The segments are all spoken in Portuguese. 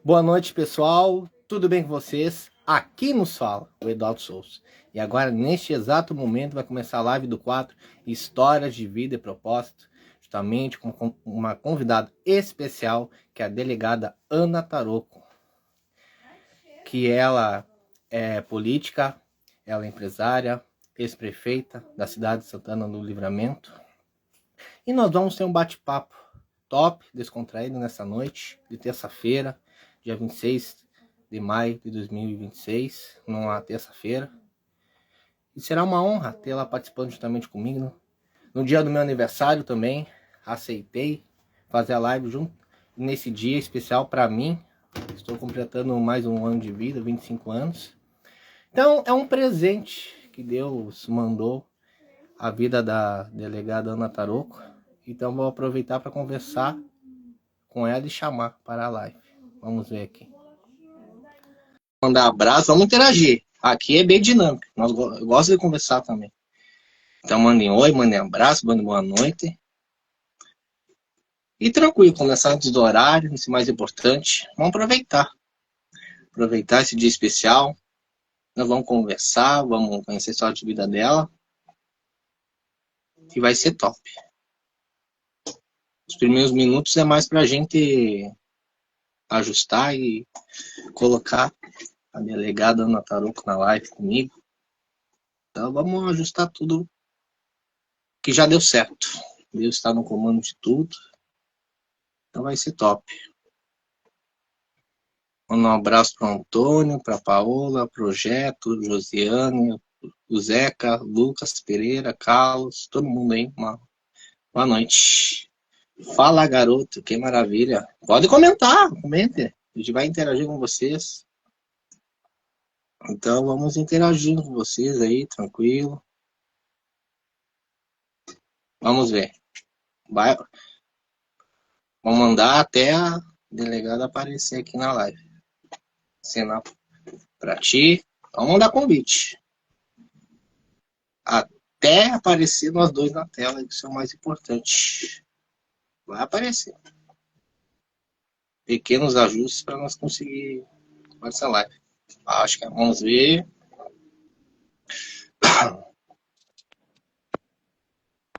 Boa noite, pessoal. Tudo bem com vocês? Aqui nos fala o Eduardo Souza. E agora, neste exato momento, vai começar a live do quadro Histórias de Vida e Propósito, justamente com uma convidada especial, que é a delegada Ana Taroco, que ela é política, ela é empresária, ex-prefeita da cidade de Santana do Livramento. E nós vamos ter um bate-papo top, descontraído nessa noite de terça-feira, dia 26 de maio de 2026, numa terça-feira. E será uma honra tê-la participando juntamente comigo. No dia do meu aniversário também, aceitei fazer a live junto nesse dia especial para mim. Estou completando mais um ano de vida, 25 anos. Então, é um presente que Deus mandou à vida da delegada Ana Taroco. Então, vou aproveitar para conversar com ela e chamar para a live. Vamos ver aqui. Mandar abraço, vamos interagir. Aqui é bem dinâmico. Eu gosto de conversar também. Então mandem oi, mandem abraço, mandem boa noite. E tranquilo, começar antes do horário, isso é mais importante. Vamos aproveitar. Aproveitar esse dia especial. Nós vamos conversar, vamos conhecer a história de vida dela. E vai ser top. Os primeiros minutos é mais pra gente ajustar e colocar a delegada Ana Taroco na live comigo. Então vamos ajustar tudo que já deu certo. Deus está no comando de tudo. Então vai ser top. Um abraço para o Antônio, para a Paola, Projeto, Josiane, o Zeca, Lucas Pereira, Carlos, todo mundo aí. Boa noite. Fala, garoto, que maravilha. Pode comentar, comente. A gente vai interagir com vocês. Então vamos interagindo com vocês aí, tranquilo. Vamos ver. Vamos mandar até a delegada aparecer aqui na live. Assinar para ti. Vamos mandar convite. Até aparecer nós dois na tela, isso é o mais importante. Vai aparecer. Pequenos ajustes para nós conseguir essa live. Acho que vamos ver. A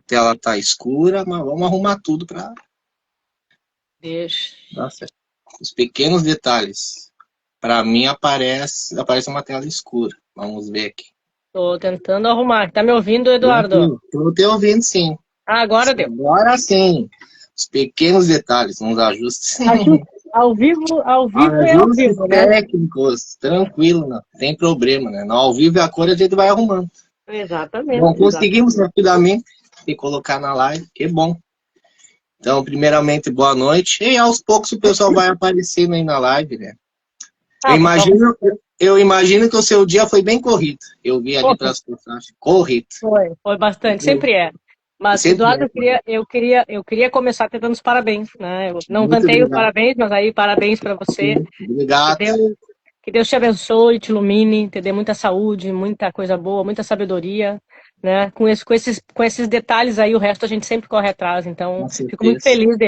tela tá escura, mas vamos arrumar tudo para. Deixa. Nossa, os pequenos detalhes. Para mim aparece uma tela escura. Vamos ver aqui. Tô tentando arrumar. Tá me ouvindo, Eduardo? Estou te ouvindo, sim. Ah, agora deu. Agora sim. Os pequenos detalhes, uns ajustes. Ao vivo é ao vivo, né? Técnicos, tranquilo, não tem problema, né? No ao vivo e a cor a gente vai arrumando. Exatamente. Bom, conseguimos rapidamente e colocar na live, que bom. Então, primeiramente, boa noite. E aos poucos o pessoal vai aparecendo aí na live, né? Eu imagino que o seu dia foi bem corrido. Eu vi ali pelas pessoas. Corrido. Foi bastante, sempre é. Mas, sempre Eduardo, eu queria começar te dando os parabéns, né? Eu não cantei os parabéns, mas aí parabéns para você. Obrigado. Que Deus te abençoe, te ilumine, te dê muita saúde, muita coisa boa, muita sabedoria, né? Com esses detalhes aí, o resto a gente sempre corre atrás. Então, fico muito feliz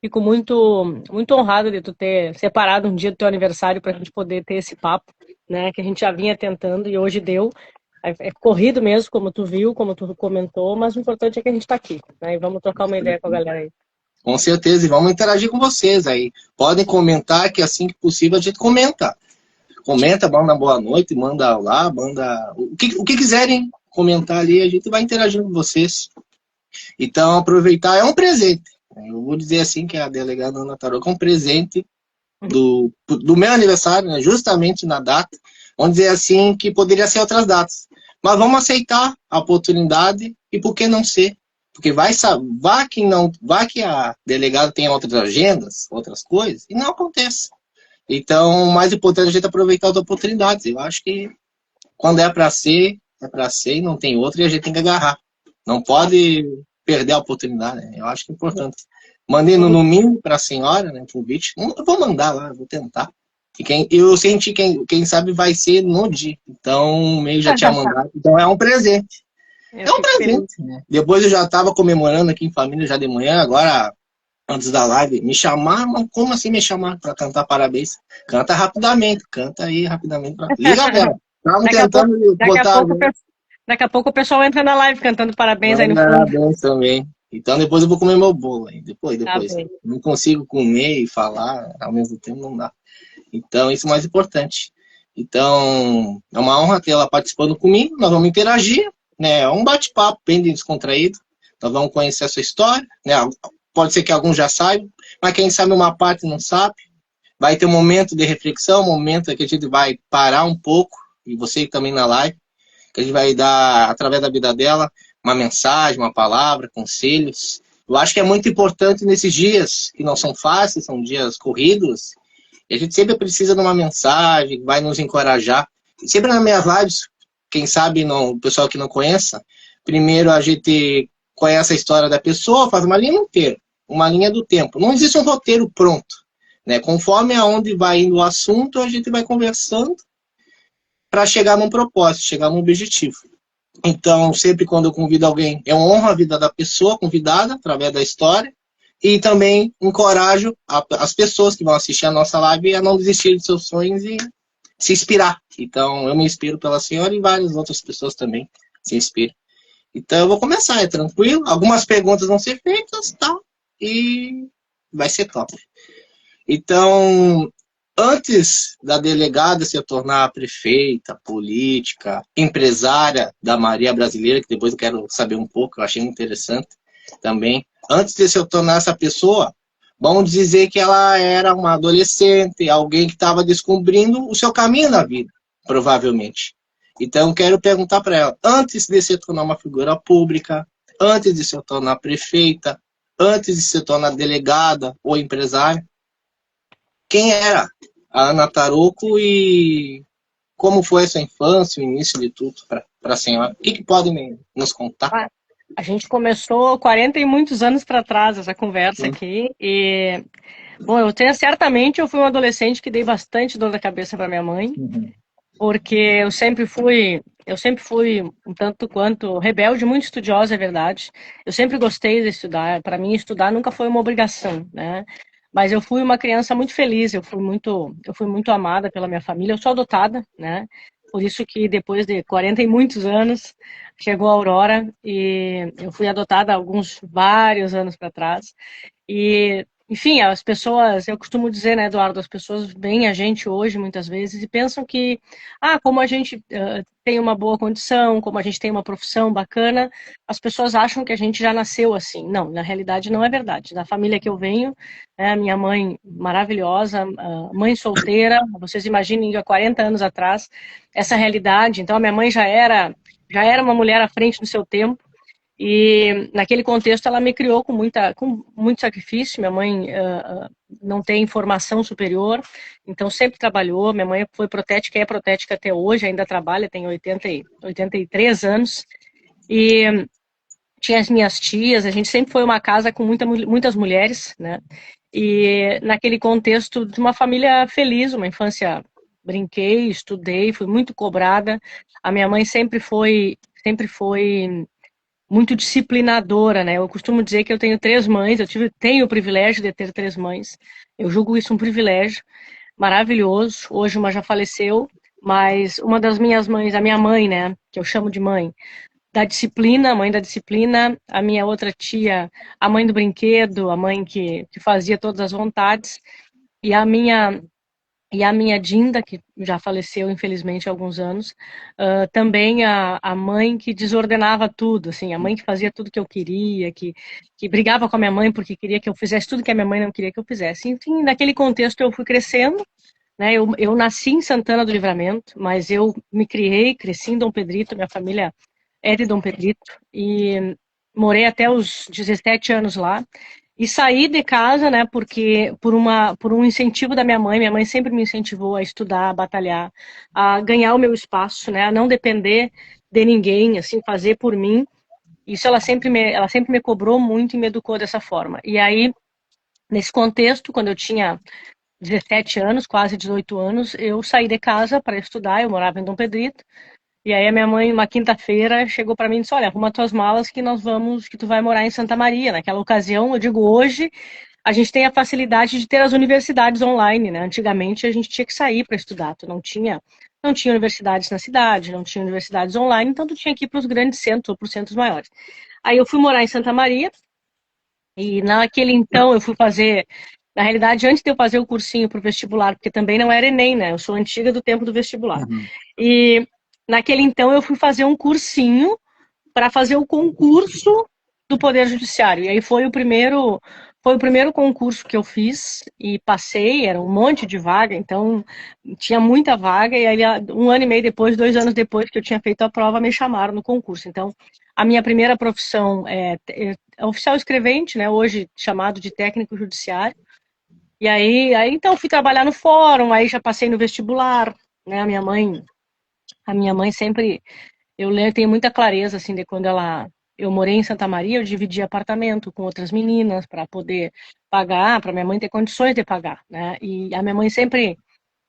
fico muito honrado de tu ter separado um dia do teu aniversário para a gente poder ter esse papo, né? Que a gente já vinha tentando e hoje deu. É corrido mesmo, como tu viu, como tu comentou, mas o importante é que a gente está aqui, né? E vamos trocar uma ideia com a galera aí. Com certeza, e vamos interagir com vocês aí. Podem comentar, que assim que possível a gente comenta. Comenta, manda boa noite, manda lá, manda o que quiserem comentar ali, a gente vai interagindo com vocês. Então, aproveitar, é um presente. Eu vou dizer assim que a delegada Ana Taroco é um presente do meu aniversário, né, justamente na data. Vamos dizer assim que poderia ser outras datas. Mas vamos aceitar a oportunidade e por que não ser? Porque vai que a delegada tenha outras agendas, outras coisas, e não acontece. Então, o mais importante é a gente aproveitar as oportunidades. Eu acho que quando é para ser e não tem outra, e a gente tem que agarrar. Não pode perder a oportunidade, né? Eu acho que é importante. Mandei no domingo para a senhora, né, convite. Eu vou mandar lá, vou tentar. Eu senti quem sabe vai ser no dia. Então, o meio já tinha mandado. Então, é um presente. É um presente, né? Depois eu já estava comemorando aqui em família já de manhã, agora antes da live, me chamar, mas como assim me chamar para cantar parabéns? Canta rapidamente, canta aí rapidamente. Liga a vela. Estavam Daqui a pouco, tentando daqui a botar a pouco, vela. daqui a pouco o pessoal entra na live cantando parabéns aí no fundo. Parabéns também. Então depois eu vou comer meu bolo aí. Tá Depois. bem. Não consigo comer e falar ao mesmo tempo, não dá. Então, isso é o mais importante. Então, é uma honra ter ela participando comigo. Nós vamos interagir, né? É um bate-papo bem descontraído. Nós vamos conhecer a sua história, né? Pode ser que alguns já saibam, mas quem sabe uma parte não sabe. Vai ter um momento de reflexão, um momento que a gente vai parar um pouco, e você também na live, que a gente vai dar, através da vida dela, uma mensagem, uma palavra, conselhos. Eu acho que é muito importante nesses dias, que não são fáceis, são dias corridos, e a gente sempre precisa de uma mensagem que vai nos encorajar. Sempre nas minhas lives, quem sabe não, o pessoal que não conheça, primeiro a gente conhece a história da pessoa, faz uma linha inteira, uma linha do tempo. Não existe um roteiro pronto. Né? Conforme aonde vai indo o assunto, a gente vai conversando para chegar num propósito, chegar num objetivo. Então, sempre quando eu convido alguém, eu honro a vida da pessoa convidada, através da história, e também encorajo as pessoas que vão assistir a nossa live a não desistir de seus sonhos e se inspirar. Então, eu me inspiro pela senhora e várias outras pessoas também se inspiram. Então, eu vou começar, é tranquilo. Algumas perguntas vão ser feitas, tal, e vai ser top. Então, antes da delegada se tornar prefeita, política, empresária da Maria Brasileira, que depois eu quero saber um pouco, eu achei muito interessante também. Antes de se tornar essa pessoa, vamos dizer que ela era uma adolescente, alguém que estava descobrindo o seu caminho na vida, provavelmente. Então, eu quero perguntar para ela, antes de se tornar uma figura pública, antes de se tornar prefeita, antes de se tornar delegada ou empresária, quem era a Ana Tarouco e como foi essa infância, o início de tudo para a senhora? O que pode nos contar? A gente começou 40 e muitos anos para trás essa conversa aqui e bom, certamente eu fui um adolescente que dei bastante dor de cabeça para minha mãe, porque eu sempre fui um tanto quanto rebelde, muito estudiosa, é verdade. Eu sempre gostei de estudar. Para mim, estudar nunca foi uma obrigação, né? Mas eu fui uma criança muito feliz. Eu fui muito amada pela minha família. Eu sou adotada, né? Por isso que depois de 40 e muitos anos chegou a Aurora e eu fui adotada há vários anos para trás. E, enfim, as pessoas, eu costumo dizer, né, Eduardo, as pessoas veem a gente hoje, muitas vezes, e pensam que, como a gente tem uma boa condição, como a gente tem uma profissão bacana, as pessoas acham que a gente já nasceu assim. Não, na realidade não é verdade. Da família que eu venho, minha mãe maravilhosa, mãe solteira, vocês imaginem há 40 anos atrás, essa realidade. Então, a minha mãe já era uma mulher à frente do seu tempo, e naquele contexto ela me criou com muito sacrifício. Minha mãe não tem formação superior, então sempre trabalhou. Minha mãe foi protética, é protética até hoje, ainda trabalha, tem 83 anos. E tinha as minhas tias, a gente sempre foi uma casa com muitas mulheres, né? E naquele contexto de uma família feliz, uma infância, brinquei, estudei, fui muito cobrada. A minha mãe sempre foi muito disciplinadora, né? Eu costumo dizer que eu tenho 3 mães, tenho o privilégio de ter 3 mães. Eu julgo isso um privilégio maravilhoso. Hoje uma já faleceu, mas uma das minhas mães, a minha mãe, né, que eu chamo de mãe, da disciplina, a mãe da disciplina, a minha outra tia, a mãe do brinquedo, a mãe que fazia todas as vontades, e a minha Dinda, que já faleceu, infelizmente, há alguns anos, também a mãe que desordenava tudo, assim, a mãe que fazia tudo que eu queria, que brigava com a minha mãe porque queria que eu fizesse tudo que a minha mãe não queria que eu fizesse. Enfim, naquele contexto eu fui crescendo, né? Eu nasci em Santana do Livramento, mas eu me cresci em Dom Pedrito, minha família é de Dom Pedrito, e morei até os 17 anos lá. E saí de casa, né, porque por um incentivo da minha mãe sempre me incentivou a estudar, a batalhar, a ganhar o meu espaço, né, a não depender de ninguém, assim, fazer por mim. Isso ela sempre me cobrou muito e me educou dessa forma. E aí, nesse contexto, quando eu tinha 17 anos, quase 18 anos, eu saí de casa para estudar, eu morava em Dom Pedrito. E aí a minha mãe, uma quinta-feira, chegou para mim e disse: "Olha, arruma tuas malas que tu vai morar em Santa Maria". Naquela ocasião, eu digo hoje, a gente tem a facilidade de ter as universidades online, né? Antigamente a gente tinha que sair para estudar, não tinha universidades na cidade, não tinha universidades online, então tu tinha que ir para os grandes centros ou para os centros maiores. Aí eu fui morar em Santa Maria, e naquele então eu fui fazer, na realidade, antes de eu fazer o cursinho para o vestibular, porque também não era Enem, né? Eu sou antiga do tempo do vestibular. E naquele então eu fui fazer um cursinho para fazer o concurso do Poder Judiciário. E aí foi o primeiro concurso que eu fiz e passei, era um monte de vaga, então tinha muita vaga, e aí 1 ano e meio depois, 2 anos depois que eu tinha feito a prova, me chamaram no concurso. Então, a minha primeira profissão é oficial escrevente, né, hoje chamado de técnico judiciário. E aí então fui trabalhar no fórum, aí já passei no vestibular, né, a minha mãe sempre, eu tenho muita clareza, assim, de quando eu morei em Santa Maria, eu dividi apartamento com outras meninas para poder pagar, para minha mãe ter condições de pagar, né? E a minha mãe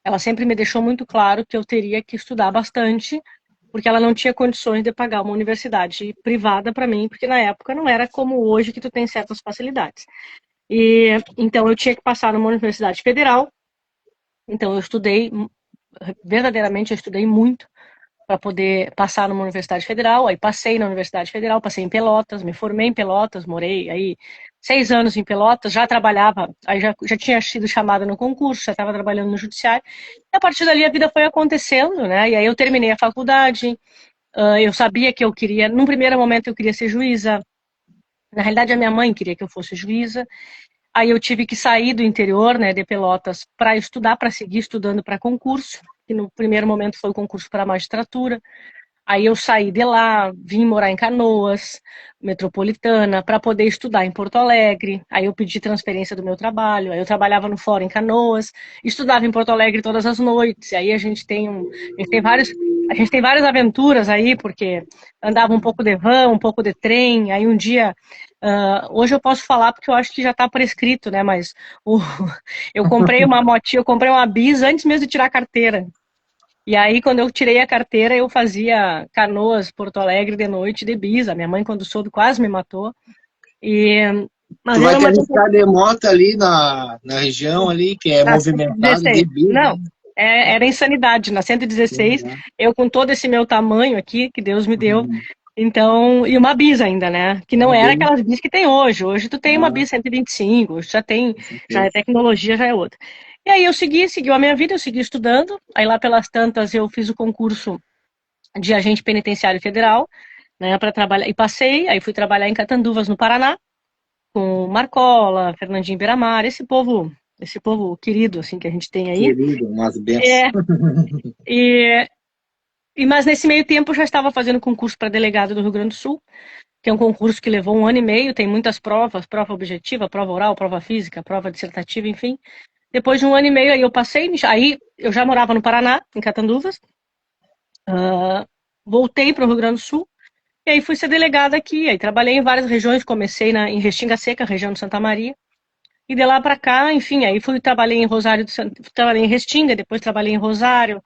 ela sempre me deixou muito claro que eu teria que estudar bastante, porque ela não tinha condições de pagar uma universidade privada para mim, porque na época não era como hoje que tu tem certas facilidades. E então eu tinha que passar numa universidade federal. Então eu estudei, verdadeiramente eu estudei muito para poder passar numa universidade federal. Aí passei na Universidade Federal, passei em Pelotas, me formei em Pelotas, morei aí 6 anos em Pelotas, já trabalhava, aí já tinha sido chamada no concurso, já estava trabalhando no judiciário. E a partir dali a vida foi acontecendo, né? E aí eu terminei a faculdade, eu sabia que eu queria, num primeiro momento eu queria ser juíza. Na realidade a minha mãe queria que eu fosse juíza. Aí eu tive que sair do interior, né, de Pelotas, para estudar, para seguir estudando para concurso, que no primeiro momento foi o concurso para magistratura. Aí eu saí de lá, vim morar em Canoas, metropolitana, para poder estudar em Porto Alegre. Aí eu pedi transferência do meu trabalho. Aí eu trabalhava no fórum em Canoas, estudava em Porto Alegre todas as noites. Aí a gente tem várias aventuras aí, porque andava um pouco de van, um pouco de trem. Aí um dia, hoje eu posso falar porque eu acho que já está prescrito, né? Mas eu comprei uma motinha, eu comprei uma bis antes mesmo de tirar a carteira. E aí, quando eu tirei a carteira, eu fazia Canoas, Porto Alegre de noite de bis. A minha mãe, quando soube, quase me matou. Mas tu vai era te uma arriscar de moto ali na região ali, que é movimentada de 116. bis, Não, né? era insanidade. Na 116, eu com todo esse meu tamanho aqui, que Deus me deu, então, e uma bis ainda, né? Que não era aquelas bis que tem hoje. Hoje tu tem uma bis 125, hoje já é tecnologia, já é outra. E aí eu segui a minha vida, eu segui estudando. Aí lá pelas tantas eu fiz o concurso de agente penitenciário federal, né, para trabalhar, e passei, aí fui trabalhar em Catanduvas, no Paraná, com Marcola, Fernandinho Beiramar, esse povo querido, assim, que a gente tem aí. Querido, umas bençãos. É, mas nesse meio tempo eu já estava fazendo concurso para delegado do Rio Grande do Sul, que é um concurso que levou 1 ano e meio, tem muitas provas, prova objetiva, prova oral, prova física, prova dissertativa, enfim. Depois de 1 ano e meio, aí eu passei, aí eu já morava no Paraná, em Catanduvas, voltei para o Rio Grande do Sul, e aí fui ser delegada aqui, aí trabalhei em várias regiões, comecei em Restinga Seca, região de Santa Maria, e de lá para cá, enfim, aí trabalhei em Rosário, trabalhei em Restinga, depois trabalhei em Rosário,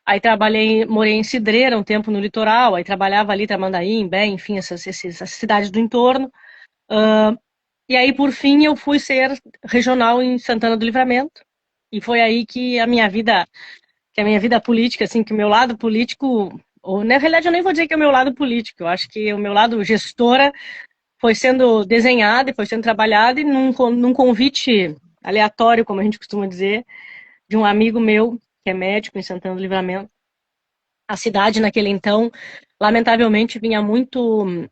aí morei em Cidreira um tempo no litoral, aí trabalhava ali, Tramandaí, Imbé, enfim, essas cidades do entorno. E aí, por fim, eu fui ser regional em Santana do Livramento, e foi aí que a minha vida política, assim, que o meu lado político, ou na realidade eu nem vou dizer que é o meu lado político, eu acho que o meu lado gestora foi sendo desenhado e foi sendo trabalhado, e num convite aleatório, como a gente costuma dizer, de um amigo meu, que é médico em Santana do Livramento. A cidade naquele então, lamentavelmente, vinha muito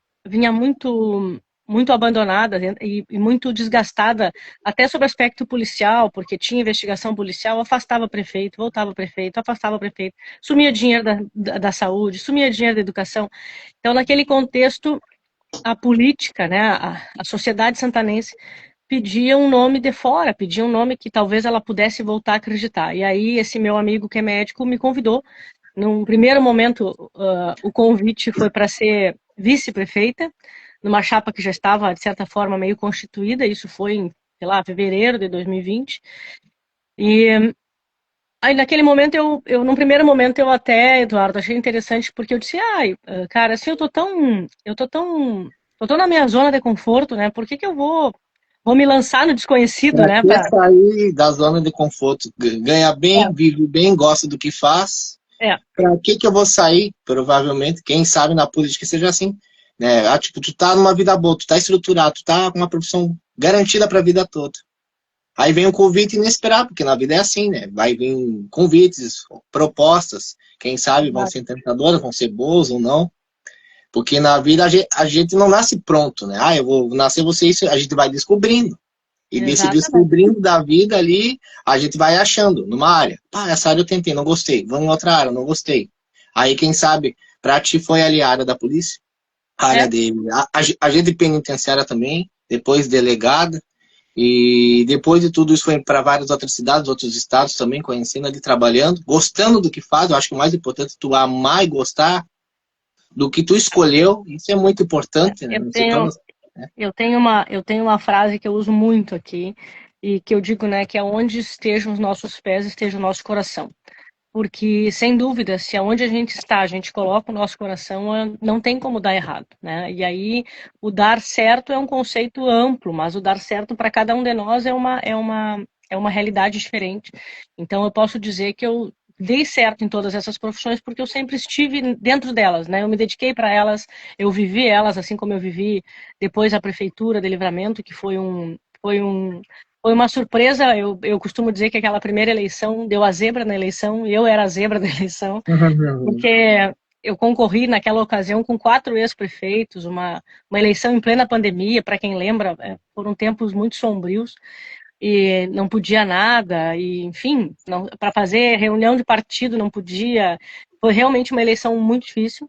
abandonada e muito desgastada, até sob aspecto policial, porque tinha investigação policial, afastava prefeito, voltava prefeito, afastava prefeito, sumia dinheiro da saúde, sumia dinheiro da educação. Então, naquele contexto, a política, né, a sociedade santanense pedia um nome de fora, pedia um nome que talvez ela pudesse voltar a acreditar. E aí esse meu amigo que é médico me convidou. Num primeiro momento, o convite foi para ser vice-prefeita, numa chapa que já estava, de certa forma, meio constituída. Isso foi em, sei lá, fevereiro de 2020. E aí, naquele momento, num primeiro momento, eu até, Eduardo, achei interessante, porque eu disse, ai, cara, assim, eu tô tão na minha zona de conforto, né? Por que que eu vou vou me lançar no desconhecido, Pra né? que sair da zona de conforto? Ganha bem, vive bem, gosta do que faz. É, Pra que eu vou sair? Provavelmente, quem sabe na política seja assim. Né? Ah, tipo, tu tá numa vida boa, tu tá estruturado, tu tá com uma profissão garantida pra vida toda. Aí vem um convite inesperado, porque na vida é assim, né? Vai vir convites, propostas, quem sabe vão ser tentadoras, vão ser boas ou não. Porque na vida a gente não nasce pronto, né? Ah, eu vou nascer você, isso a gente vai descobrindo. E desse exatamente. descobrindo da vida ali, a gente vai achando numa área. Pá, essa área eu tentei, não gostei. Vamos em outra área, não gostei. Aí, quem sabe, pra ti foi ali a área da polícia, a área É, dele, a gente penitenciária também, depois delegada. E depois de tudo isso foi para várias outras cidades, outros estados também, conhecendo ali, trabalhando, gostando do que faz. Eu acho que o mais importante é tu amar e gostar do que tu escolheu. Isso é muito importante, né? eu Não se torna... tenho, eu tenho uma frase que eu uso muito aqui e que eu digo, né, que é onde estejam os nossos pés, esteja o nosso coração. Porque, sem dúvida, se aonde a gente está, a gente coloca o nosso coração, não tem como dar errado, né? E aí, o dar certo é um conceito amplo, mas o dar certo para cada um de nós é uma realidade diferente. Então, eu posso dizer que eu dei certo em todas essas profissões porque eu sempre estive dentro delas, né? Eu me dediquei para elas, eu vivi elas, assim como eu vivi depois a prefeitura de Livramento, que foi uma surpresa. Eu costumo dizer que aquela primeira eleição deu a zebra na eleição, e eu era a zebra da eleição, porque eu concorri naquela ocasião com 4 ex-prefeitos, uma eleição em plena pandemia, para quem lembra, foram tempos muito sombrios, e não podia nada, e enfim, para fazer reunião de partido não podia. Foi realmente uma eleição muito difícil,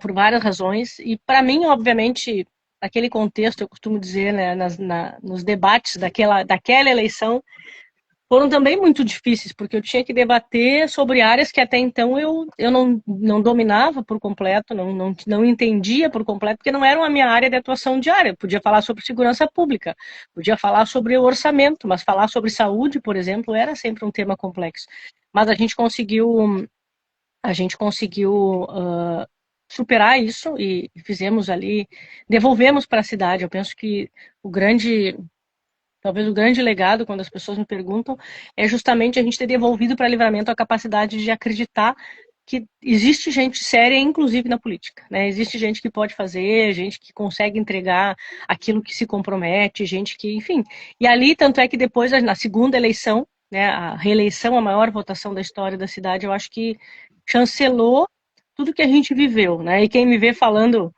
por várias razões, e para mim, obviamente, naquele contexto, eu costumo dizer, né, nos debates daquela eleição, foram também muito difíceis, porque eu tinha que debater sobre áreas que até então eu não dominava por completo, não entendia por completo, porque não era a minha área de atuação diária. Eu podia falar sobre segurança pública, podia falar sobre o orçamento, mas falar sobre saúde, por exemplo, era sempre um tema complexo. Mas a gente conseguiu superar isso e fizemos ali, devolvemos para a cidade. Eu penso que talvez o grande legado, quando as pessoas me perguntam, é justamente a gente ter devolvido para Livramento a capacidade de acreditar que existe gente séria, inclusive na política, né? Existe gente que pode fazer, gente que consegue entregar aquilo que se compromete, gente que, enfim. E ali, tanto é que depois, na segunda eleição, né, a reeleição, a maior votação da história da cidade, eu acho que chancelou tudo que a gente viveu, né? E quem me vê falando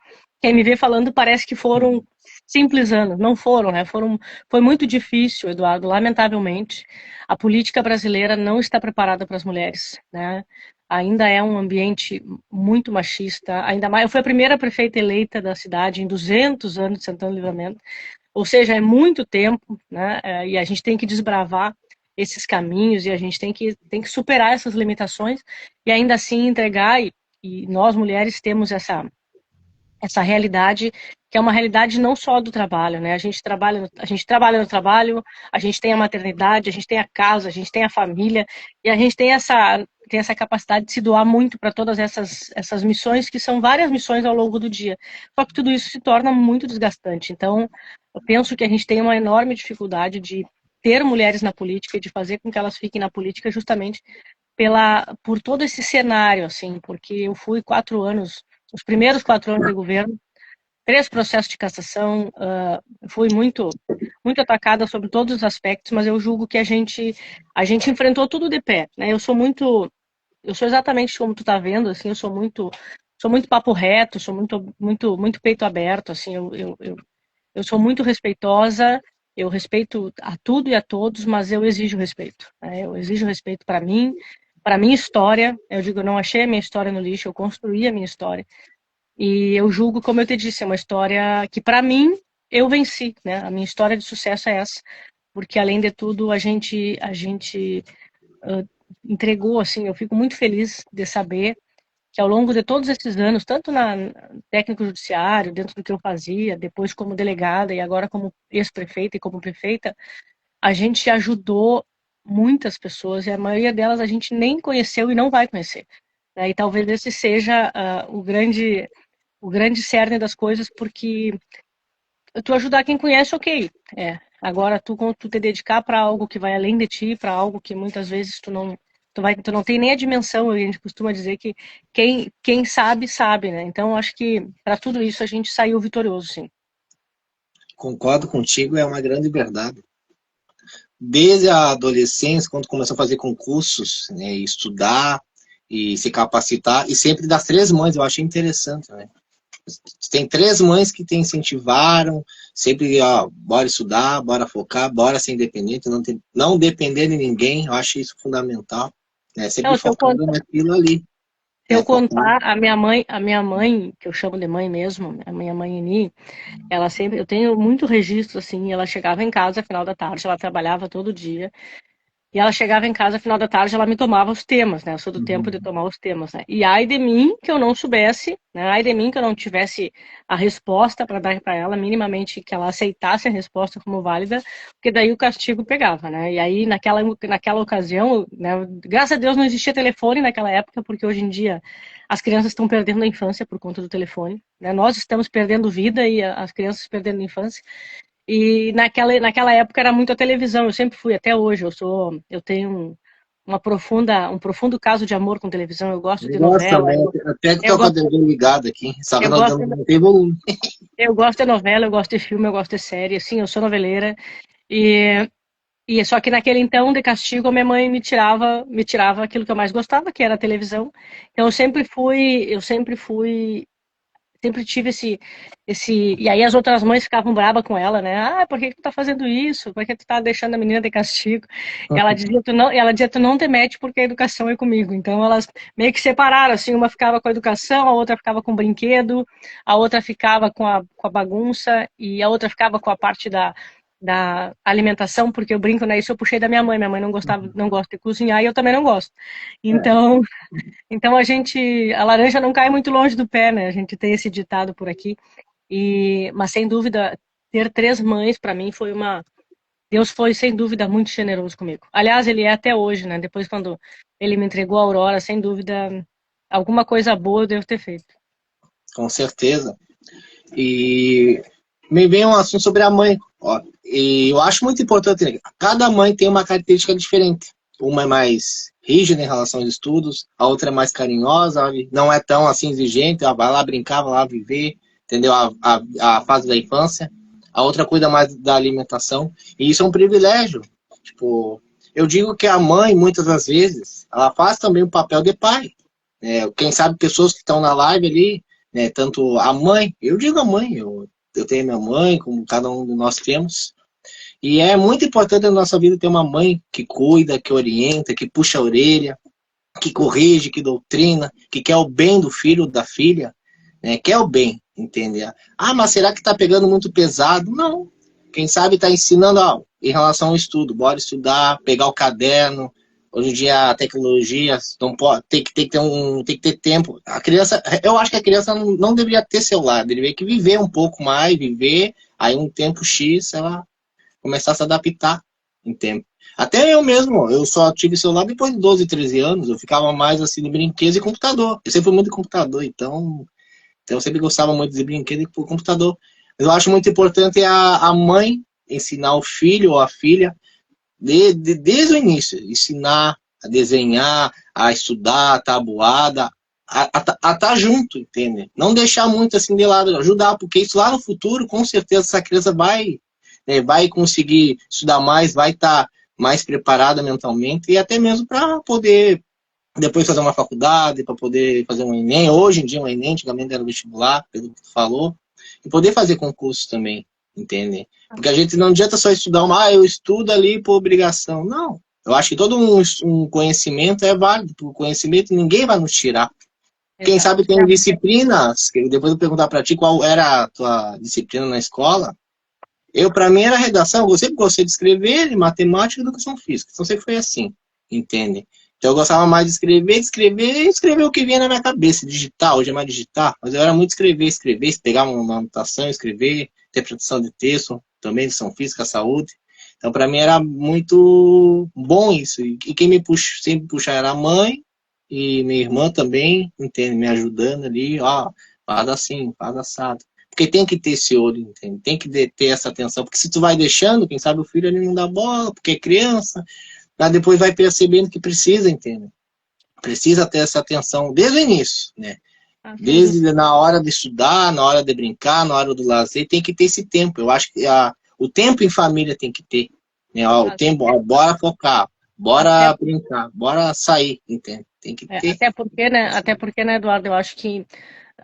parece que foram simples anos, não foram, né? Foi muito difícil, Eduardo, lamentavelmente. A política brasileira não está preparada para as mulheres, né? Ainda é um ambiente muito machista, ainda mais. Eu fui a primeira prefeita eleita da cidade em 200 anos de Santana do Livramento, ou seja, é muito tempo, né? E a gente tem que desbravar esses caminhos e a gente tem que superar essas limitações e ainda assim entregar, e nós mulheres temos essa realidade, que é uma realidade não só do trabalho, né? A gente trabalha no trabalho, a gente tem a maternidade, a gente tem a casa, a gente tem a família, e a gente tem essa capacidade de se doar muito para todas essas missões, que são várias missões ao longo do dia. Só que tudo isso se torna muito desgastante. Então, eu penso que a gente tem uma enorme dificuldade de ter mulheres na política e de fazer com que elas fiquem na política justamente por todo esse cenário, assim, porque eu fui 4 anos, os primeiros 4 anos de governo, 3 processos de cassação, fui muito atacada sobre todos os aspectos, mas eu julgo que a gente enfrentou tudo de pé, né? Eu sou exatamente como tu tá vendo, assim, sou muito papo reto, sou muito peito aberto, assim, eu sou muito respeitosa, eu respeito a tudo e a todos, mas eu exijo respeito, né? Eu exijo respeito para minha história. Eu digo, eu não achei a minha história no lixo, eu construí a minha história. E eu julgo, como eu te disse, é uma história que, para mim, eu venci, né? A minha história de sucesso é essa, porque, além de tudo, a gente entregou, assim, eu fico muito feliz de saber que ao longo de todos esses anos, tanto na técnico judiciário, dentro do que eu fazia, depois como delegada e agora como ex-prefeita e como prefeita, a gente ajudou muitas pessoas e a maioria delas a gente nem conheceu e não vai conhecer, né? E talvez esse seja o grande cerne das coisas, porque tu ajudar quem conhece, ok. Agora, tu te dedicar para algo que vai além de ti, para algo que muitas vezes tu não tem nem a dimensão. A gente costuma dizer que quem sabe, sabe, né? Então, acho que para tudo isso a gente saiu vitorioso, sim. Concordo contigo, é uma grande verdade. Desde a adolescência, quando começou a fazer concursos, né, estudar e se capacitar, e sempre das 3 mães, eu achei interessante, né? Tem 3 mães que te incentivaram, sempre, ó, bora estudar, bora focar, bora ser independente, não depender de ninguém, eu acho isso fundamental, né? Sempre Não, focando naquilo ali, se né? eu contar, a minha mãe, que eu chamo de mãe mesmo, a minha mãe Eni, ela sempre, eu tenho muito registro, assim, ela chegava em casa final da tarde, ela trabalhava todo dia, e ela chegava em casa, final da tarde, ela me tomava os temas, né? Eu sou do tempo de tomar os temas, né? E ai de mim que eu não soubesse, né? Ai de mim que eu não tivesse a resposta para dar para ela, minimamente que ela aceitasse a resposta como válida, porque daí o castigo pegava, né? E aí, naquela ocasião, né? Graças a Deus não existia telefone naquela época, porque hoje em dia as crianças estão perdendo a infância por conta do telefone, né? Nós estamos perdendo vida e as crianças perdendo a infância. E naquela época era muito a televisão, eu sempre fui, até hoje, eu tenho um profundo caso de amor com televisão, eu gosto Eu de gosto novela, também, até que eu tô com a gosto, TV ligada aqui, só que eu não, gosto, não tem volume. eu gosto de novela, eu gosto de filme, eu gosto de série, assim, eu sou noveleira, e, e só que naquele então, de castigo, a minha mãe me tirava aquilo que eu mais gostava, que era a televisão, então sempre tive e aí as outras mães ficavam bravas com ela, né? Ah, por que que tu tá fazendo isso? Por que tu tá deixando a menina de castigo? Ela dizia, tu não te mete porque a educação é comigo. Então elas meio que separaram, assim, uma ficava com a educação, a outra ficava com o brinquedo, a outra ficava com a bagunça e a outra ficava com a parte da alimentação, porque eu brinco, né? Isso eu puxei da minha mãe. Minha mãe não gosta de cozinhar e eu também não gosto. Então, a laranja não cai muito longe do pé, né? A gente tem esse ditado por aqui. Mas sem dúvida, ter 3 mães para mim Deus foi sem dúvida muito generoso comigo. Aliás, ele é até hoje, né? Depois quando ele me entregou a Aurora, sem dúvida, alguma coisa boa eu devo ter feito. Com certeza. E me vem um assunto sobre a mãe. Ó, e eu acho muito importante, né? Cada mãe tem uma característica diferente. Uma é mais rígida em relação aos estudos, a outra é mais carinhosa, não é tão assim exigente, ela vai lá brincar, vai lá viver, entendeu? A fase da infância. A outra cuida mais da alimentação. E isso é um privilégio. Tipo, eu digo que a mãe, muitas das vezes, ela faz também o papel de pai. Quem sabe pessoas que estão na live ali, né, tanto a mãe, eu digo a mãe, eu tenho minha mãe, como cada um de nós temos, e é muito importante na nossa vida ter uma mãe que cuida, que orienta, que puxa a orelha, que corrige, que doutrina, que quer o bem do filho, da filha, né, quer o bem, entende? Ah, mas será que está pegando muito pesado? Não. Quem sabe está ensinando, ó, em relação ao estudo, bora estudar, pegar o caderno. Hoje em dia a tecnologia não pode, tem que ter tempo. A criança, eu acho que a criança não deveria ter celular, deveria que viver um pouco mais, viver, aí um tempo X ela começar a se adaptar em tempo. Até eu mesmo, eu só tive celular depois de 12, 13 anos, eu ficava mais assim de brinquedos e computador. Eu sempre fui muito de computador, então eu sempre gostava muito de brinquedo e por computador. Mas eu acho muito importante a mãe ensinar o filho ou a filha desde o início, ensinar a desenhar, a estudar, a tabuada, a estar junto, entende? Não deixar muito assim de lado, ajudar, porque isso lá no futuro, com certeza, essa criança vai conseguir estudar mais, vai estar mais preparada mentalmente e até mesmo para poder depois fazer uma faculdade, para poder fazer um Enem. Hoje em dia, um Enem, antigamente era vestibular, pelo que tu falou, e poder fazer concurso também, entende? Porque a gente não adianta só estudar eu estudo ali por obrigação. Não. Eu acho que todo um conhecimento é válido, por conhecimento ninguém vai nos tirar. Quem Exato. sabe tem disciplinas, que depois eu vou perguntar para ti qual era a tua disciplina na escola. Para mim, era redação, eu sempre gostei de escrever, de matemática e educação física. Então, sempre foi assim, entende? Então, eu gostava mais de escrever o que vinha na minha cabeça, digitar, hoje é mais digitar, mas eu era muito escrever, pegar uma anotação, escrever, interpretação de texto, também educação física, saúde. Então, para mim, era muito bom isso. E quem sempre puxava era a mãe e minha irmã também, entende? Me ajudando ali, ó, faz assim, faz assado. porque tem que ter esse olho, entende? Tem que ter essa atenção, porque se tu vai deixando, quem sabe o filho ali não dá bola, porque é criança, mas depois vai percebendo que precisa, entende? Precisa ter essa atenção desde o início, né? Desde na hora de estudar, na hora de brincar, na hora do lazer, tem que ter esse tempo. Eu acho que o tempo em família tem que ter. Né? Ó, o tempo, ó, bora focar, bora brincar, bora sair, entende? Tem que ter. Até porque, né, Eduardo, eu acho que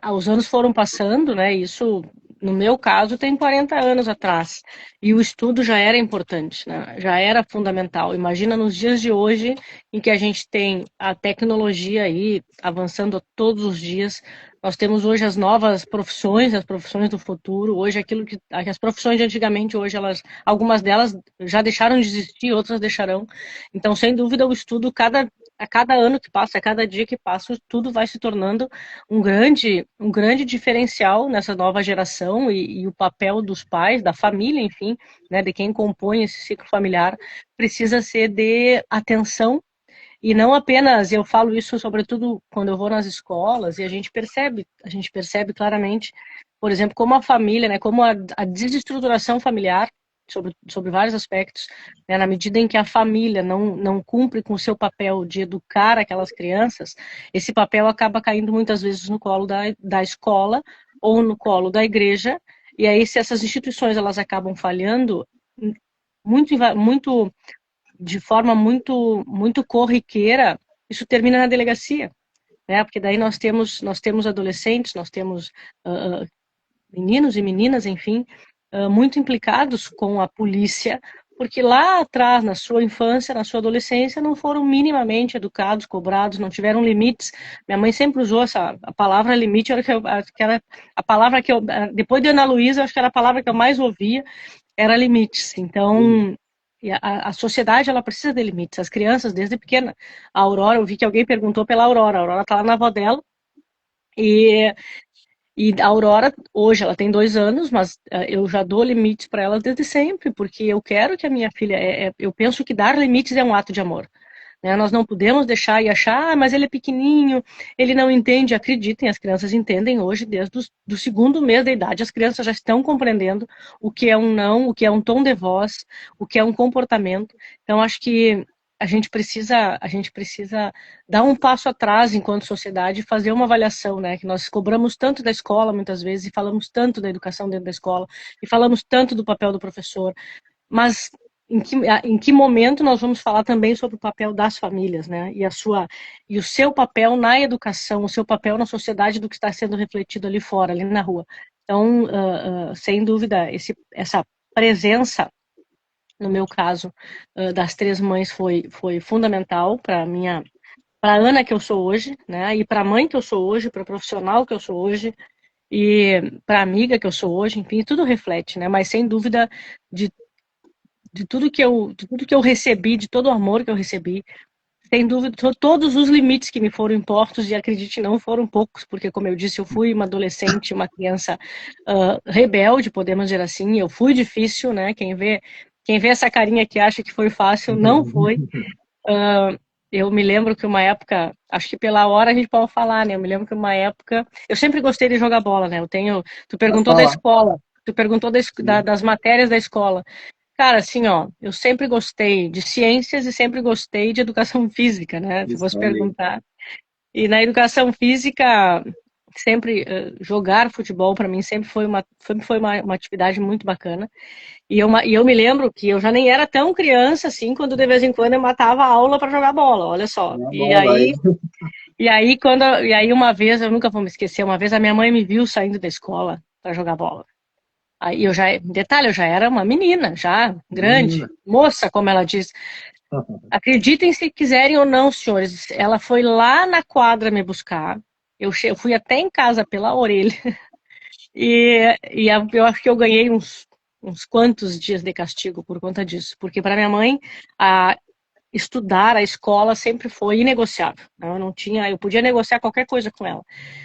os anos foram passando, né? Isso, no meu caso, tem 40 anos atrás. E o estudo já era importante, né? Já era fundamental. Imagina nos dias de hoje, em que a gente tem a tecnologia aí avançando todos os dias. Nós temos hoje as novas profissões, as profissões do futuro. Hoje, aquilo que as profissões de antigamente, hoje, algumas delas já deixaram de existir, outras deixarão. Então, sem dúvida, o estudo, a cada ano que passa, a cada dia que passa, tudo vai se tornando um grande diferencial nessa nova geração e o papel dos pais, da família, enfim, né, de quem compõe esse ciclo familiar, precisa ser de atenção. E não apenas, eu falo isso sobretudo quando eu vou nas escolas e a gente percebe claramente, por exemplo, como a família, né, como a desestruturação familiar, sobre vários aspectos, né, na medida em que a família não cumpre com o seu papel de educar aquelas crianças, esse papel acaba caindo muitas vezes no colo da escola ou no colo da igreja, e aí se essas instituições elas acabam falhando, muito de forma muito corriqueira, isso termina na delegacia, né? Porque daí nós temos adolescentes, nós temos meninos e meninas, enfim, muito implicados com a polícia, porque lá atrás, na sua infância, na sua adolescência, não foram minimamente educados, cobrados, não tiveram limites. Minha mãe sempre usou a palavra limite, que era a palavra que eu, depois de Ana Luísa, acho que era a palavra que eu mais ouvia, era limites. Então, a sociedade, ela precisa de limites. As crianças, desde pequena. A Aurora, eu vi que alguém perguntou pela Aurora. A Aurora está lá na avó dela. E a Aurora, hoje, ela tem 2 anos, mas eu já dou limites para ela desde sempre, porque eu quero que a minha filha... eu penso que dar limites é um ato de amor. Né? Nós não podemos deixar e achar, mas ele é pequenininho, ele não entende. Acreditem, as crianças entendem hoje, desde do segundo mês da idade, as crianças já estão compreendendo o que é um não, o que é um tom de voz, o que é um comportamento. Então, acho que a gente precisa dar um passo atrás enquanto sociedade e fazer uma avaliação, né? Que nós cobramos tanto da escola muitas vezes e falamos tanto da educação dentro da escola e falamos tanto do papel do professor, mas em que momento nós vamos falar também sobre o papel das famílias, né? E o seu papel na educação, o seu papel na sociedade do que está sendo refletido ali fora, ali na rua. Então, sem dúvida, essa presença, no meu caso, das 3 mães foi fundamental para a Ana que eu sou hoje, né? E para a mãe que eu sou hoje, para a profissional que eu sou hoje e para a amiga que eu sou hoje, enfim, tudo reflete, né? Mas sem dúvida de tudo que eu recebi, de todo o amor que eu recebi, sem dúvida, todos os limites que me foram impostos, e acredite, não foram poucos, porque, como eu disse, eu fui uma adolescente, uma criança rebelde, podemos dizer assim, eu fui difícil, né? Quem vê essa carinha que acha que foi fácil, não foi. Eu me lembro que uma época, acho que pela hora a gente pode falar, né? Eu me lembro que uma época, eu sempre gostei de jogar bola, né? Tu perguntou da escola, tu perguntou das matérias da escola. Cara, assim, ó, eu sempre gostei de ciências e sempre gostei de educação física, né? Se você perguntar. E na educação física, sempre jogar futebol para mim sempre foi uma atividade muito bacana. E eu me lembro que eu já nem era tão criança assim, quando de vez em quando eu matava a aula para jogar bola, olha só. E aí uma vez, eu nunca vou me esquecer, uma vez a minha mãe me viu saindo da escola para jogar bola. Aí detalhe, eu já era uma menina, já grande, moça, como ela diz. Acreditem se quiserem ou não, senhores. Ela foi lá na quadra me buscar. Eu fui até em casa pela orelha. Eu acho que eu ganhei uns quantos dias de castigo por conta disso. Porque para minha mãe, estudar, a escola sempre foi inegociável. Eu podia negociar qualquer coisa com ela.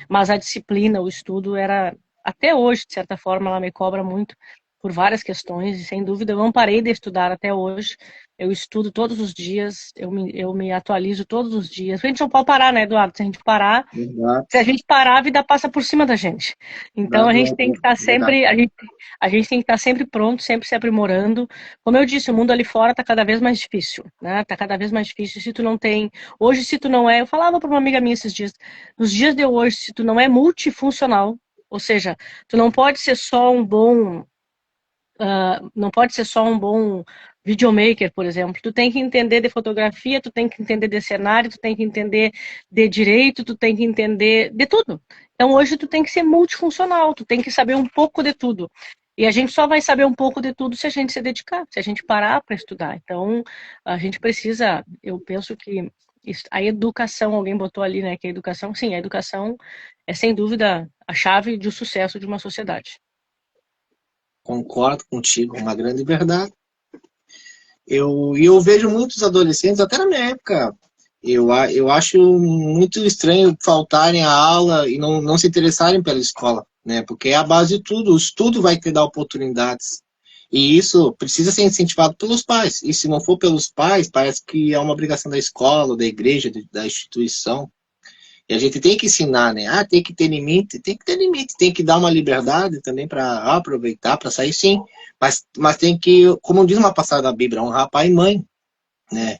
Mas a disciplina, o estudo era, até hoje, de certa forma, ela me cobra muito. por várias questões, e sem dúvida eu não parei de estudar até hoje. Eu estudo todos os dias, eu me atualizo todos os dias. A gente não pode parar, né, Eduardo? Se a gente parar, Exato. se a gente parar, a vida passa por cima da gente. Então a gente tem que estar sempre, a gente tem que estar sempre pronto, sempre se aprimorando. Como eu disse, o mundo ali fora está cada vez mais difícil, né? Está cada vez mais difícil. Se tu não tem, hoje se tu não é, eu falava para uma amiga minha esses dias, nos dias de hoje, se tu não é multifuncional, ou seja, tu não pode ser só um bom não pode ser só um bom videomaker, por exemplo. Tu tem que entender de fotografia, tu tem que entender de cenário, tu tem que entender de direito, tu tem que entender de tudo. Então hoje tu tem que ser multifuncional, tu tem que saber um pouco de tudo. E a gente só vai saber um pouco de tudo se a gente se dedicar, se a gente parar para estudar. Então a gente precisa, eu penso que a educação, alguém botou ali, né, que a educação, sim, a educação é sem dúvida a chave do sucesso de uma sociedade. Concordo contigo, uma grande verdade. Eu vejo muitos adolescentes, até na minha época, eu acho muito estranho faltarem à aula e não se interessarem pela escola, né? Porque é a base de tudo, o estudo vai te dar oportunidades. E isso precisa ser incentivado pelos pais. E se não for pelos pais, parece que é uma obrigação da escola, da igreja, da instituição. E a gente tem que ensinar, né? Ah, tem que ter limite, tem que dar uma liberdade também para aproveitar, para sair sim. Mas tem que, como diz uma passagem da Bíblia, honrar pai e mãe, né?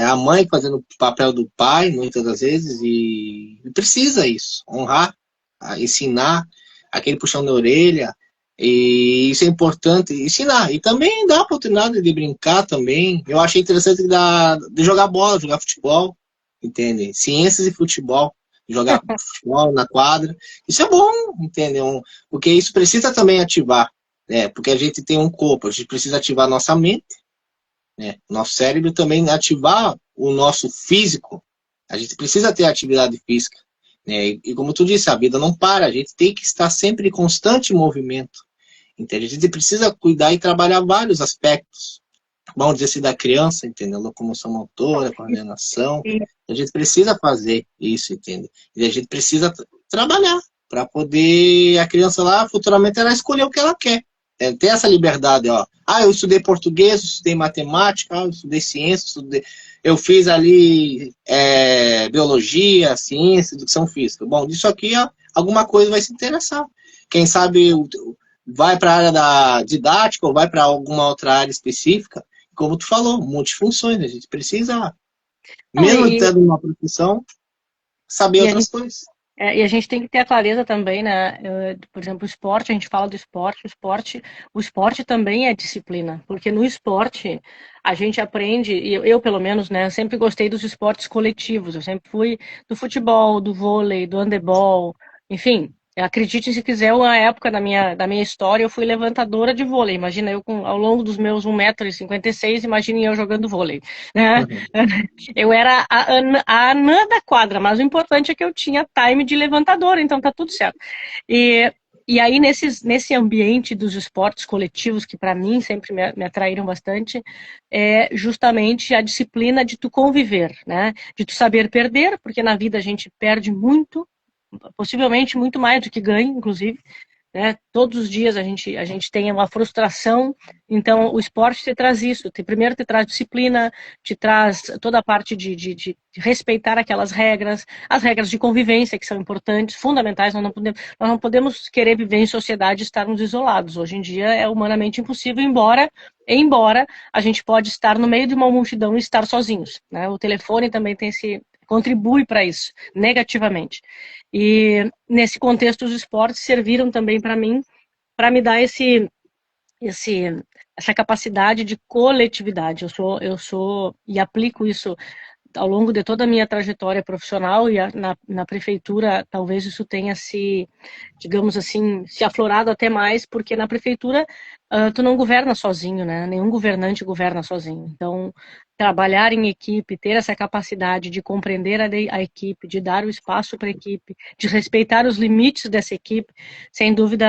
A mãe fazendo o papel do pai, muitas das vezes, e precisa isso, honrar, ensinar, aquele puxão na orelha, e isso é importante, ensinar. E também dá a oportunidade de brincar também. Eu achei interessante de jogar bola, jogar futebol, entende? Ciências e futebol, jogar futebol na quadra. Isso é bom, entendeu? Porque isso precisa também ativar, né? Porque a gente tem um corpo, a gente precisa ativar nossa mente, né? Nosso cérebro também ativar o nosso físico. A gente precisa ter atividade física, né? E como tu disse, a vida não para, a gente tem que estar sempre em constante movimento. Entende? A gente precisa cuidar e trabalhar vários aspectos, vamos dizer assim, da criança, entendeu? Locomoção motora, coordenação. A gente precisa fazer isso, entende? E a gente precisa trabalhar para poder a criança lá, futuramente, ela escolher o que ela quer. Ter essa liberdade, ó. Ah, eu estudei português, eu estudei matemática, eu estudei ciência, eu fiz ali biologia, ciência, educação física. Bom, disso aqui, ó, alguma coisa vai se interessar. Quem sabe vai para a área da didática ou vai para alguma outra área específica. Como tu falou, multifunções, a gente precisa, mesmo tendo uma profissão, saber outras coisas. E a gente tem que ter a clareza também, né? Por exemplo, o esporte, a gente fala do esporte, o esporte também é disciplina, porque no esporte a gente aprende, e eu pelo menos, né, sempre gostei dos esportes coletivos, eu sempre fui do futebol, do vôlei, do handebol, enfim. Acredite se quiser, uma época da minha história eu fui levantadora de vôlei. Imagina eu ao longo dos meus 1,56 m, imagine eu jogando vôlei, né? Uhum. Eu era a anã da quadra, mas o importante é que eu tinha time de levantadora, então tá tudo certo. E aí nesse ambiente dos esportes coletivos, que para mim sempre me atraíram bastante, é justamente a disciplina de tu conviver, né? De tu saber perder, porque na vida a gente perde muito, possivelmente muito mais do que ganha, inclusive, né? Todos os dias a gente tem uma frustração, então o esporte te traz isso, primeiro te traz disciplina, te traz toda a parte de respeitar aquelas regras, as regras de convivência que são importantes, fundamentais, nós não podemos querer viver em sociedade e estarmos isolados, hoje em dia é humanamente impossível, embora a gente pode estar no meio de uma multidão e estar sozinhos, né? O telefone também contribui para isso, negativamente. E nesse contexto os esportes serviram também para mim, para me dar essa capacidade de coletividade. Eu sou e aplico isso ao longo de toda a minha trajetória profissional e na prefeitura talvez isso tenha digamos assim, se aflorado até mais, porque na prefeitura tu não governa sozinho, né? Nenhum governante governa sozinho. Então, trabalhar em equipe, ter essa capacidade de compreender a equipe, de dar o espaço para a equipe, de respeitar os limites dessa equipe, sem dúvida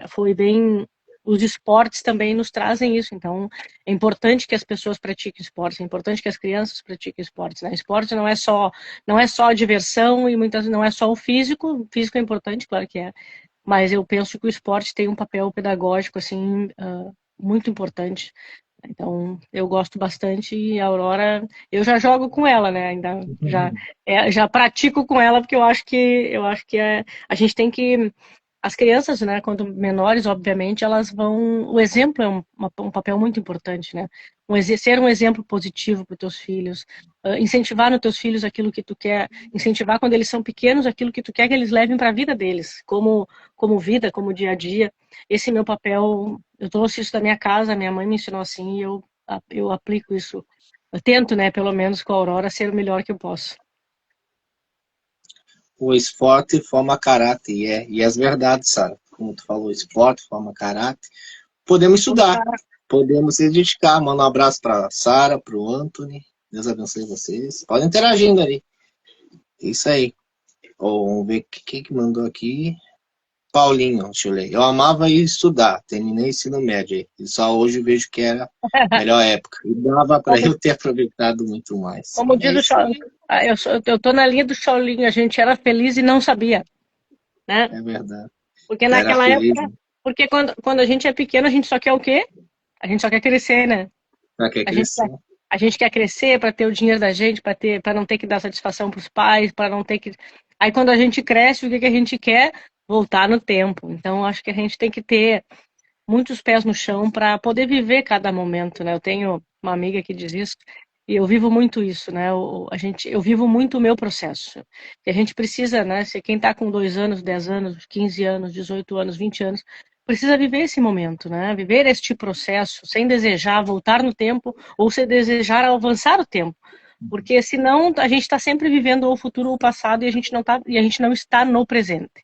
foi bem... Os esportes também nos trazem isso, então é importante que as pessoas pratiquem esportes, é importante que as crianças pratiquem esportes, né? Esporte não é só a diversão e muitas não é só o físico é importante, claro que é, mas eu penso que o esporte tem um papel pedagógico, assim, muito importante. Então, eu gosto bastante e a Aurora, eu já jogo com ela, né? Ainda já pratico com ela porque eu acho que a gente tem que as crianças, né, quando menores, obviamente, elas vão. O exemplo é um papel muito importante, né? Ser um exemplo positivo para os teus filhos, incentivar nos teus filhos aquilo que tu quer, incentivar quando eles são pequenos aquilo que tu quer que eles levem para a vida deles, como vida, como dia a dia. Esse meu papel, eu trouxe isso da minha casa, minha mãe me ensinou assim, e eu aplico isso. Eu tento, né, pelo menos com a Aurora, ser o melhor que eu posso. O esporte forma caráter, e é as verdades, Sara. Como tu falou, esporte forma caráter. Podemos estudar, podemos se dedicar. Manda um abraço para Sara, para o Anthony. Deus abençoe vocês. Podem interagindo ali. Isso aí. Vamos ver quem que mandou aqui. Paulinho, deixa eu ler. Eu amava ir estudar, terminei ensino médio. E só hoje vejo que era a melhor época. E dava para eu ter aproveitado muito mais. Como diz o Cholinho, eu tô na linha do Cholinho, a gente era feliz e não sabia, né? É verdade. Porque naquela época, porque quando a gente é pequeno, a gente só quer o quê? A gente só quer crescer, né? Quer crescer. A gente quer crescer para ter o dinheiro da gente, para não ter que dar satisfação para os pais, para não ter que. Aí quando a gente cresce, o que a gente quer? Voltar no tempo. Então, acho que a gente tem que ter muitos pés no chão para poder viver cada momento, né? Eu tenho uma amiga que diz isso e eu vivo muito isso, né? Eu vivo muito o meu processo. E a gente precisa, né? Se quem está com 2 anos, 10 anos, 15 anos, 18 anos, 20 anos, precisa viver esse momento, né? Viver este processo sem desejar voltar no tempo ou sem desejar avançar o tempo. Porque senão a gente está sempre vivendo o futuro ou o passado e a gente não está no presente.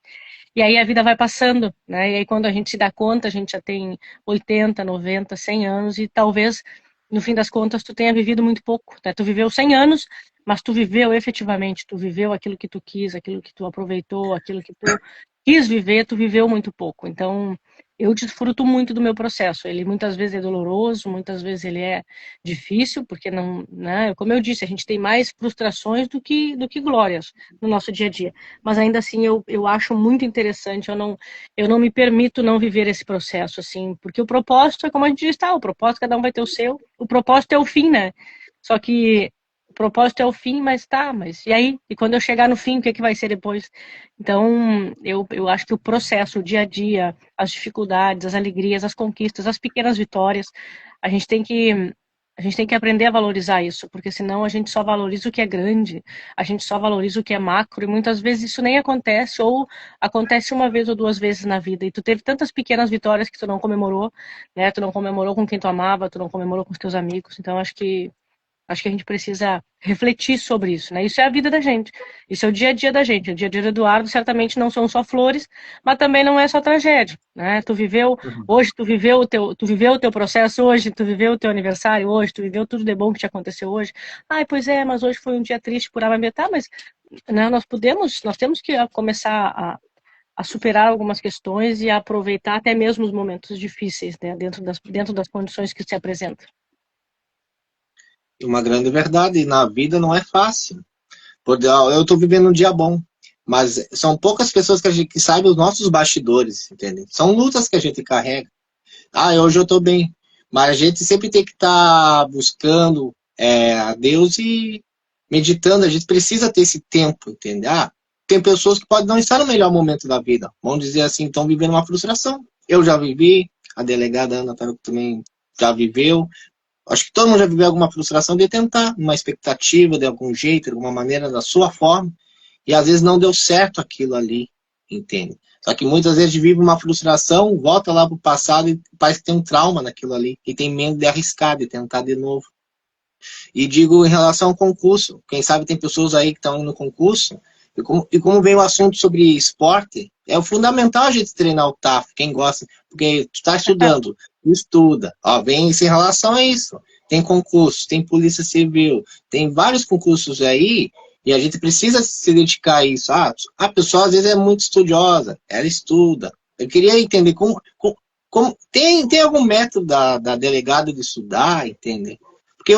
E aí a vida vai passando, né? E aí quando a gente se dá conta, a gente já tem 80, 90, 100 anos e talvez, no fim das contas, tu tenha vivido muito pouco, né? Tu viveu 100 anos, mas tu viveu efetivamente, tu viveu aquilo que tu quis, aquilo que tu aproveitou, aquilo que tu quis viver, tu viveu muito pouco. Então, eu desfruto muito do meu processo. Ele muitas vezes é doloroso, muitas vezes ele é difícil, porque não, né? Como eu disse, a gente tem mais frustrações do que glórias no nosso dia a dia. Mas ainda assim eu acho muito interessante, eu não me permito não viver esse processo, assim, porque o propósito é como a gente diz, tá, o propósito cada um vai ter o seu, o propósito é o fim, né? Só que o propósito é o fim, mas e aí? E quando eu chegar no fim, o que é que vai ser depois? Então, eu acho que o processo, o dia a dia, as dificuldades, as alegrias, as conquistas, as pequenas vitórias, a gente tem que aprender a valorizar isso, porque senão a gente só valoriza o que é grande, a gente só valoriza o que é macro, e muitas vezes isso nem acontece, ou acontece uma vez ou 2 vezes na vida, e tu teve tantas pequenas vitórias que tu não comemorou, né? Tu não comemorou com quem tu amava, tu não comemorou com os teus amigos, então acho que a gente precisa refletir sobre isso, né? Isso é a vida da gente, isso é o dia a dia da gente. O dia a dia do Eduardo certamente não são só flores, mas também não é só tragédia, né? Hoje tu viveu o teu processo hoje, tu viveu o teu aniversário hoje, tu viveu tudo de bom que te aconteceu hoje. Ai, pois é, mas hoje foi um dia triste por A, tá, mas né, nós temos que começar a superar algumas questões e a aproveitar até mesmo os momentos difíceis, né, dentro das condições que se apresentam. Uma grande verdade, e na vida não é fácil. Eu estou vivendo um dia bom, mas são poucas pessoas que sabem os nossos bastidores, entende? São lutas que a gente carrega. Hoje eu estou bem, mas a gente sempre tem que estar buscando a Deus e meditando. A gente precisa ter esse tempo, entende? Tem pessoas que podem não estar no melhor momento da vida, vamos dizer assim, estão vivendo uma frustração. Eu já vivi, a delegada Ana também já viveu. Acho que todo mundo já viveu alguma frustração de tentar uma expectativa de algum jeito, de alguma maneira, da sua forma, e às vezes não deu certo aquilo ali, entende? Só que muitas vezes vive uma frustração, volta lá pro passado e parece que tem um trauma naquilo ali, e tem medo de arriscar, de tentar de novo. E digo em relação ao concurso, quem sabe tem pessoas aí que estão indo no concurso, e como vem o assunto sobre esporte, é o fundamental a gente treinar o TAF, quem gosta, porque tu está estudando, tu estuda, vem em relação a isso. Tem concursos, tem polícia civil, tem vários concursos aí, e a gente precisa se dedicar a isso. A pessoa às vezes é muito estudiosa, ela estuda. Eu queria entender como tem algum método da delegada de estudar, entende? Porque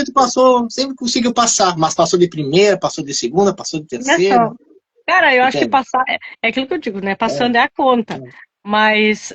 tu passou, sempre conseguiu passar, mas passou de primeira, passou de segunda, passou de terceira. Cara, eu acho que Entende? passar é aquilo que eu digo, né? Passando é a conta. Mas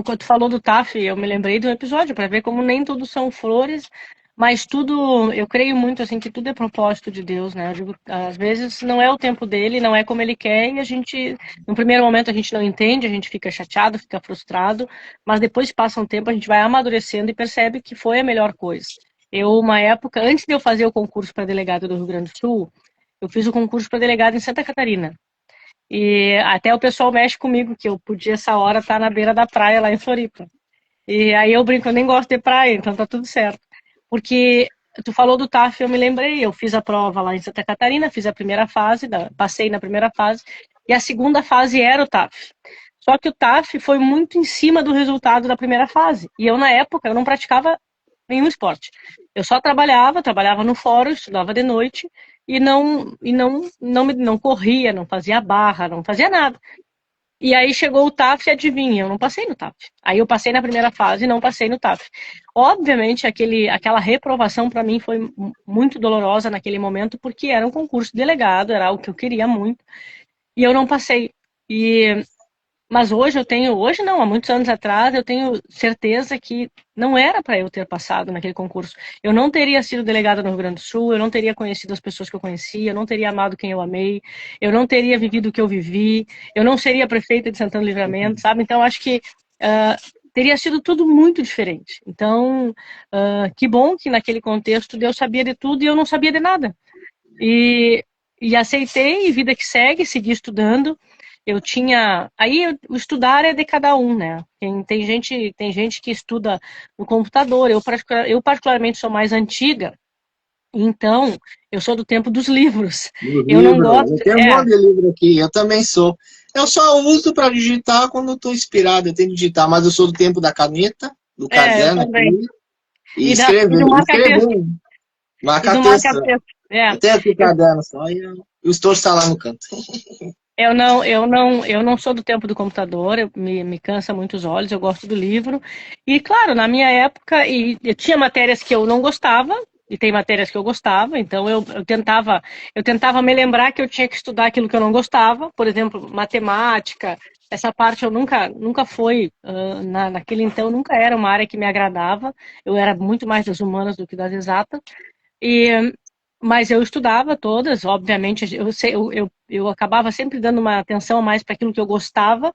quando tu falou do TAF, eu me lembrei do episódio para ver como nem tudo são flores, mas tudo, eu creio muito assim que tudo é propósito de Deus, né? Eu digo, às vezes não é o tempo dele, não é como ele quer e a gente, no primeiro momento a gente não entende, a gente fica chateado, fica frustrado, mas depois que passa um tempo a gente vai amadurecendo e percebe que foi a melhor coisa. Eu, uma época, antes de eu fazer o concurso para delegado do Rio Grande do Sul, eu fiz o concurso para delegado em Santa Catarina. E até o pessoal mexe comigo, que eu podia essa hora estar na beira da praia lá em Floripa. E aí eu brinco, eu nem gosto de praia, então tá tudo certo. Porque tu falou do TAF, eu me lembrei, eu fiz a prova lá em Santa Catarina, fiz a primeira fase, passei na primeira fase, e a segunda fase era o TAF. Só que o TAF foi muito em cima do resultado da primeira fase. E eu, na época, eu não praticava nenhum esporte. Eu só trabalhava no fórum, estudava de noite, e não corria, não fazia barra, não fazia nada. E aí chegou o TAF e adivinha, eu não passei no TAF. Aí eu passei na primeira fase e não passei no TAF. Obviamente, aquela reprovação para mim foi muito dolorosa naquele momento, porque era um concurso de delegado, era algo que eu queria muito, e eu não passei. Mas hoje não, há muitos anos atrás, eu tenho certeza que não era para eu ter passado naquele concurso. Eu não teria sido delegada no Rio Grande do Sul, eu não teria conhecido as pessoas que eu conhecia, eu não teria amado quem eu amei, eu não teria vivido o que eu vivi, eu não seria prefeita de Santana do Livramento, sabe? Então, acho que teria sido tudo muito diferente. Então, que bom que naquele contexto Deus sabia de tudo e eu não sabia de nada. E aceitei, e vida que segue, segui estudando. Eu tinha. Aí o estudar é de cada um, né? Tem gente que estuda no computador. Eu particularmente sou mais antiga, então eu sou do tempo dos livros. No Eu não livro, gosto. eu tenho um monte de livro aqui, eu também sou. Eu só uso para digitar quando eu estou inspirado, eu tenho que digitar, mas eu sou do tempo da caneta, do Eu caderno também. aqui, e E escrever, do escrever, marca-texto. E do marca-texto. marca-texto. Eu tenho aqui o caderno só e o estojo está lá no canto. Eu não sou do tempo do computador, me cansa muito os olhos, eu gosto do livro. E, claro, na minha época, eu tinha matérias que eu não gostava, e tem matérias que eu gostava, então eu tentava me lembrar que eu tinha que estudar aquilo que eu não gostava, por exemplo, matemática, essa parte eu nunca foi, naquele então, nunca era uma área que me agradava, eu era muito mais das humanas do que das exatas. E, mas eu estudava todas, obviamente, eu acabava sempre dando uma atenção a mais para aquilo que eu gostava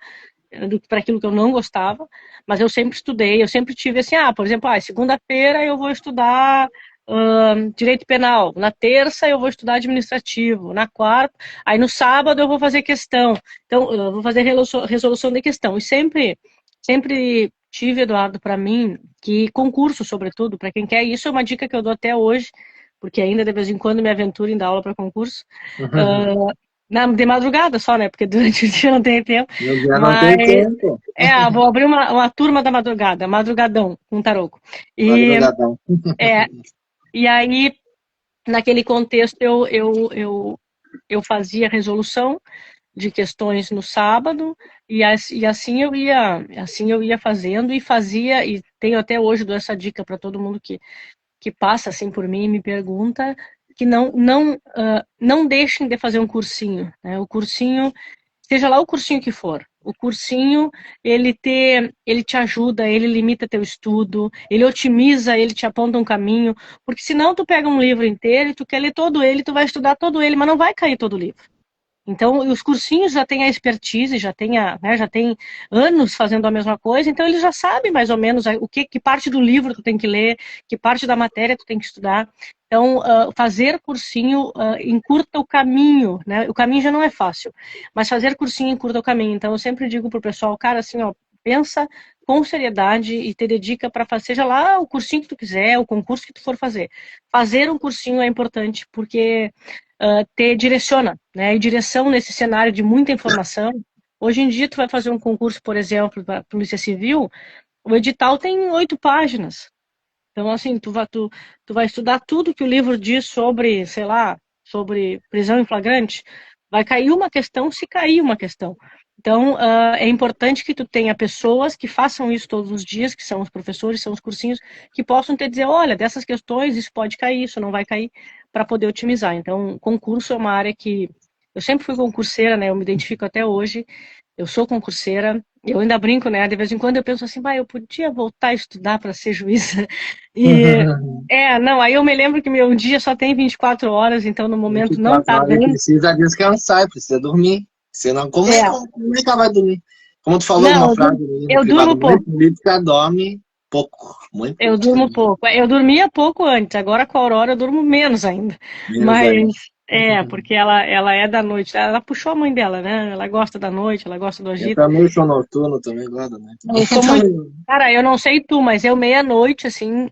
do que para aquilo que eu não gostava, mas eu sempre estudei, eu sempre tive assim, por exemplo, segunda-feira eu vou estudar direito penal, na terça eu vou estudar administrativo, na quarta, aí no sábado eu vou fazer questão, então eu vou fazer resolução de questão, e sempre tive, Eduardo, para mim, que concurso, sobretudo, para quem quer, isso é uma dica que eu dou até hoje, porque ainda de vez em quando me aventuro em dar aula para concurso, de madrugada só, né? Porque durante o dia não tem tempo. Eu já não Mas tenho tempo. vou abrir uma turma da madrugada, madrugadão, com taroco. E, Madrugadão. e aí, naquele contexto, eu fazia resolução de questões no sábado, e assim eu ia fazendo e fazia, e tenho até hoje, dou essa dica para todo mundo que passa assim por mim e me pergunta, que não deixem de fazer um cursinho, né? O cursinho, seja lá o cursinho que for, o cursinho, ele te ajuda, ele limita teu estudo, ele otimiza, ele te aponta um caminho, porque senão tu pega um livro inteiro e tu quer ler todo ele, tu vai estudar todo ele, mas não vai cair todo o livro. Então, os cursinhos já têm a expertise, já tem anos fazendo a mesma coisa, então eles já sabem mais ou menos que parte do livro tu tem que ler, que parte da matéria tu tem que estudar. Então, fazer cursinho encurta o caminho, né? O caminho já não é fácil, mas fazer cursinho encurta o caminho. Então, eu sempre digo pro pessoal, cara, assim, ó, pensa com seriedade e te dedica para fazer, seja lá o cursinho que tu quiser, o concurso que tu for fazer. Fazer um cursinho é importante, porque te direciona, né? E direção nesse cenário de muita informação. Hoje em dia, tu vai fazer um concurso, por exemplo, para a Polícia Civil, o edital tem 8 páginas. Então, assim, tu vai estudar tudo que o livro diz sobre, sei lá, sobre prisão em flagrante. Vai cair uma questão se cair uma questão. Então, é importante que tu tenha pessoas que façam isso todos os dias, que são os professores, são os cursinhos, que possam te dizer, olha, dessas questões, isso pode cair, isso não vai cair, para poder otimizar. Então, concurso é uma área que eu sempre fui concurseira, né? Eu me identifico até hoje. Eu sou concurseira. Eu ainda brinco, né? De vez em quando eu penso assim, eu podia voltar a estudar para ser juíza. E não, aí eu me lembro que meu dia só tem 24 horas, então no momento não 24 tá horas dando. precisa descansar, precisa dormir. Senão, como é que ela vai dormir? Como tu falou Não, numa frase ali no eu privado, durmo pouco. política dorme pouco, muito Eu durmo pouco. Eu dormia pouco antes, agora com a Aurora eu durmo menos ainda. menos ainda. Mas porque ela é da noite. Ela puxou a mãe dela, né? Ela gosta da noite, ela gosta do Eu agito. também sou noturno, também gosto da noite. Eu sou muito. Cara, eu não sei tu, mas eu meia-noite, assim,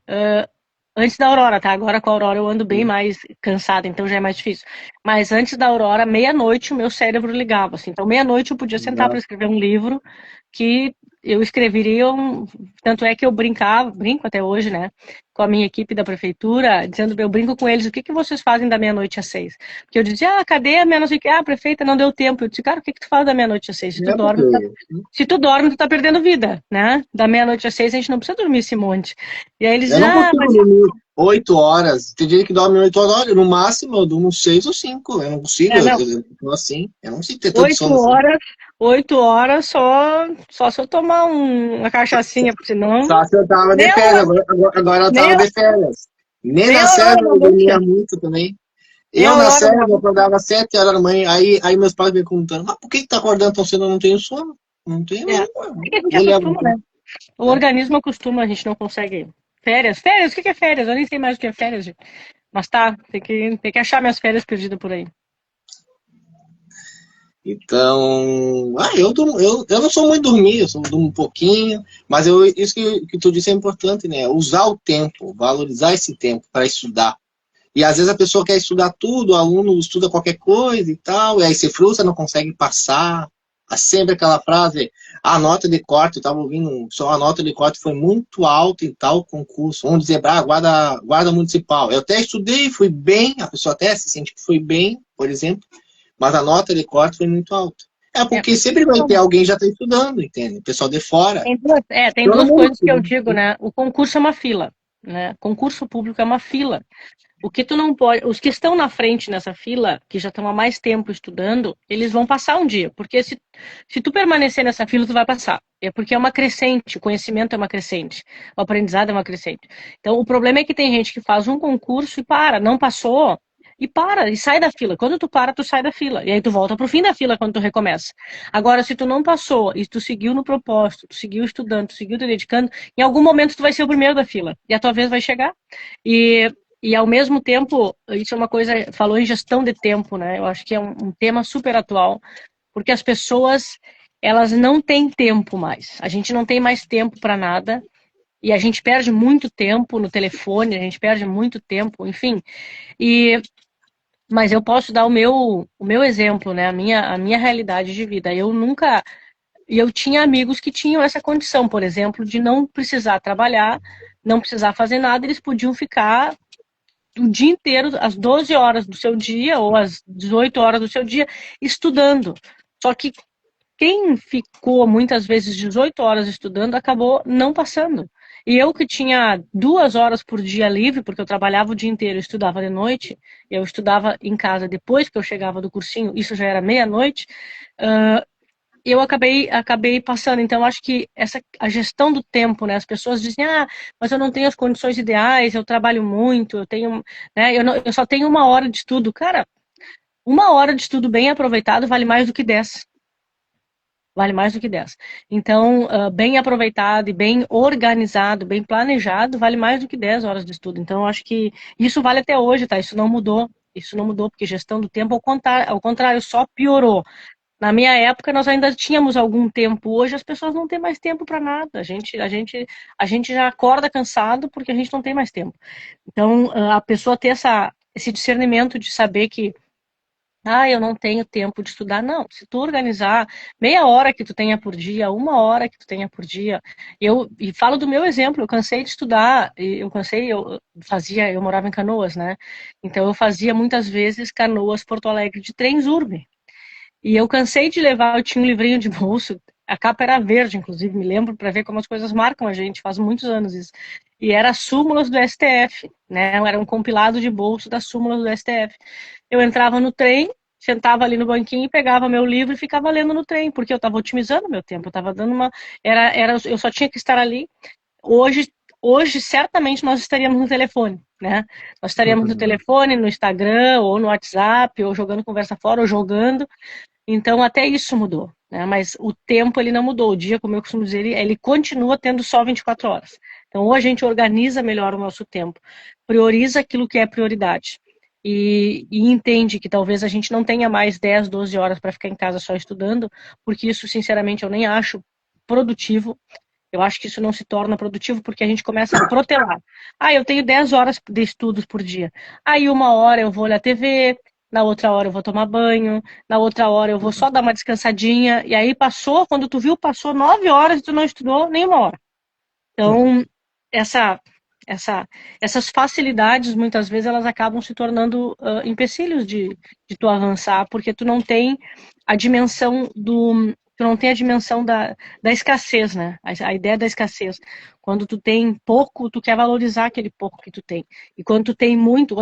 antes da Aurora, tá? Agora com a Aurora eu ando bem mais cansada, então já é mais difícil. Mas antes da Aurora, meia-noite, o meu cérebro ligava, assim. Então, meia-noite eu podia sentar para escrever um livro que eu escreveria. Tanto é que eu brinco até hoje, né? Com a minha equipe da prefeitura, dizendo, eu brinco com eles, o que vocês fazem da meia-noite às 6? Porque eu dizia, cadê a meia-noite? Prefeita, não deu tempo. Eu disse, cara, o que tu faz da meia-noite às 6? Se tu dorme, tu tá perdendo vida, né? Da meia-noite às 6 a gente não precisa dormir esse monte. E aí eles Eu dizem, não consigo dormir 8 horas. Tem gente que dorme 8 horas, no máximo eu durmo 6 ou 5. Eu não consigo, eu assim. Eu não consigo ter tanto sono assim. 8 horas só se eu tomar uma cachaçinha, porque senão. Só se eu tava de férias, agora eu tava de férias. Nem na Serra eu dormia muito também. Eu na Serra eu acordava 7 horas da manhã, aí meus pais me perguntando, mas por que tá acordando tão cedo? Eu não tenho sono. Não tenho mesmo. É que acostuma, né? O organismo acostuma, a gente não consegue. Férias, o que é férias? Eu nem sei mais o que é férias, gente. Mas tá, tem que achar minhas férias perdidas por aí. Então, eu não sou muito dormir, eu durmo um pouquinho, mas isso que tu disse é importante, né? Usar o tempo, valorizar esse tempo para estudar. E às vezes a pessoa quer estudar tudo, o aluno estuda qualquer coisa e tal, e aí se frustra, não consegue passar. Há sempre aquela frase, a nota de corte, eu estava ouvindo, só a nota de corte foi muito alta em tal concurso. Vamos dizer, guarda municipal. Eu até estudei, fui bem, a pessoa até se sente que foi bem, por exemplo, mas a nota de corte foi muito alta. É porque sempre vai ter alguém que já está estudando, entende? O pessoal de fora. Tem duas coisas que eu digo, né? O concurso é uma fila, né? Concurso público é uma fila. O que tu não pode, os que estão na frente nessa fila, que já estão há mais tempo estudando, eles vão passar um dia, porque se tu permanecer nessa fila, tu vai passar. É porque é uma crescente, o conhecimento é uma crescente, o aprendizado é uma crescente. Então, o problema é que tem gente que faz um concurso e não passou, e sai da fila. Quando tu para, tu sai da fila. E aí tu volta pro fim da fila quando tu recomeça. Agora, se tu não passou e tu seguiu no propósito, tu seguiu estudando, tu seguiu te dedicando, em algum momento tu vai ser o primeiro da fila. E a tua vez vai chegar. E ao mesmo tempo, isso é uma coisa, falou em gestão de tempo, né? Eu acho que é um tema super atual, porque as pessoas, elas não têm tempo mais. A gente não tem mais tempo para nada. E a gente perde muito tempo no telefone, a gente perde muito tempo, enfim. Mas eu posso dar o meu exemplo, né? A minha realidade de vida. Eu tinha amigos que tinham essa condição, por exemplo, de não precisar trabalhar, não precisar fazer nada, eles podiam ficar o dia inteiro, às 12 horas do seu dia, ou às 18 horas do seu dia, estudando. Só que quem ficou muitas vezes 18 horas estudando acabou não passando. E eu que tinha 2 horas por dia livre, porque eu trabalhava o dia inteiro e estudava de noite, eu estudava em casa depois que eu chegava do cursinho, isso já era meia-noite, eu acabei passando. Então, acho que a gestão do tempo, né? As pessoas dizem, mas eu não tenho as condições ideais, eu trabalho muito, eu tenho, né? Eu só tenho 1 hora de estudo. Cara, 1 hora de estudo bem aproveitado vale mais do que 10. Vale mais do que 10. Então, bem aproveitado e bem organizado, bem planejado, vale mais do que 10 horas de estudo. Então, eu acho que isso vale até hoje, tá? Isso não mudou. Isso não mudou, porque gestão do tempo, ao contrário, só piorou. Na minha época, nós ainda tínhamos algum tempo. Hoje, as pessoas não têm mais tempo para nada. A gente já acorda cansado porque a gente não tem mais tempo. Então, a pessoa ter esse discernimento de saber que eu não tenho tempo de estudar. Não, se tu organizar meia hora que tu tenha por dia, 1 hora que tu tenha por dia. E falo do meu exemplo, eu cansei de estudar, eu morava em Canoas, né? Então eu fazia muitas vezes Canoas, Porto Alegre de Transurb. E eu cansei de levar, eu tinha um livrinho de bolso, a capa era verde, inclusive, me lembro, para ver como as coisas marcam a gente, faz muitos anos isso. E era súmulas do STF, né? Era um compilado de bolso das súmulas do STF. Eu entrava no trem, sentava ali no banquinho, pegava meu livro e ficava lendo no trem, porque eu estava otimizando meu tempo, eu estava dando uma... eu só tinha que estar ali. Hoje, certamente, nós estaríamos no telefone, né? Nós estaríamos no telefone, no Instagram, ou no WhatsApp, ou jogando conversa fora, ou jogando. Então, até isso mudou, né? Mas o tempo, ele não mudou. O dia, como eu costumo dizer, ele continua tendo só 24 horas. Então, ou a gente organiza melhor o nosso tempo, prioriza aquilo que é prioridade, e entende que talvez a gente não tenha mais 10, 12 horas para ficar em casa só estudando, porque isso, sinceramente, eu nem acho produtivo. Eu acho que isso não se torna produtivo porque a gente começa a protelar. Eu tenho 10 horas de estudos por dia. Aí 1 hora eu vou olhar TV, na outra hora eu vou tomar banho, na outra hora eu vou só dar uma descansadinha, e aí passou, quando tu viu, passou 9 horas e tu não estudou nem 1 hora. Então, essas facilidades, muitas vezes, elas acabam se tornando empecilhos de tu avançar, porque tu não tem a dimensão tu não tem a dimensão da escassez, né? A ideia da escassez. Quando tu tem pouco, tu quer valorizar aquele pouco que tu tem. E quando tu tem muito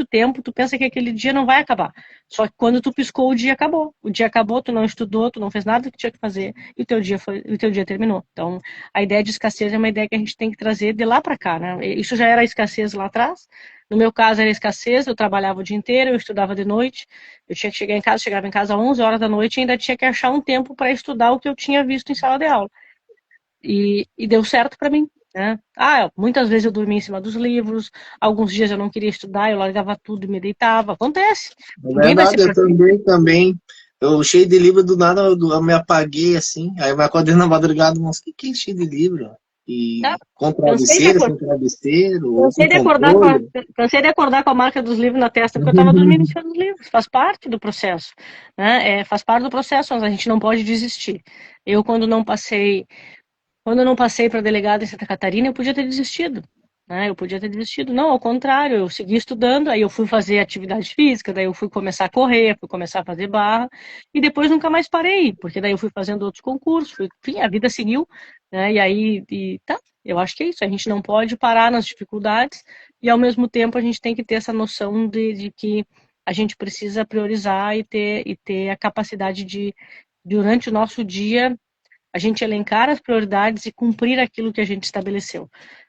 tempo, tu pensa que aquele dia não vai acabar. Só que quando tu piscou, o dia acabou. O dia acabou, tu não estudou, tu não fez nada que tinha que fazer, e o teu dia terminou. Então, a ideia de escassez é uma ideia que a gente tem que trazer de lá para cá, né? Isso já era escassez lá atrás. No meu caso era escassez, eu trabalhava o dia inteiro, eu estudava de noite, eu tinha que chegar em casa, chegava em casa às 11 horas da noite e ainda tinha que achar um tempo para estudar o que eu tinha visto em sala de aula. E deu certo para mim, né? Muitas vezes eu dormia em cima dos livros, alguns dias eu não queria estudar, eu largava tudo e me deitava. Acontece. É verdade, eu também. Eu cheio de livro, do nada eu me apaguei assim, aí eu me acordei na madrugada, mas o que é cheio de livro? E com travesseiro, sem travesseiro, ou com controle. Cansei de acordar com a marca dos livros na testa, porque eu estava dormindo em cima dos livros. Faz parte do processo, né? Faz parte do processo, mas a gente não pode desistir. Eu, quando não passei para delegada em Santa Catarina, eu podia ter desistido. Eu podia ter desistido. Não, ao contrário, eu segui estudando, aí eu fui fazer atividade física, daí eu fui começar a correr, fui começar a fazer barra, e depois nunca mais parei, porque daí eu fui fazendo outros concursos, enfim, a vida seguiu, né? E aí, eu acho que é isso, a gente não pode parar nas dificuldades, e ao mesmo tempo a gente tem que ter essa noção de que a gente precisa priorizar e ter a capacidade de, durante o nosso dia, a gente elencar as prioridades e cumprir aquilo que a gente estabeleceu.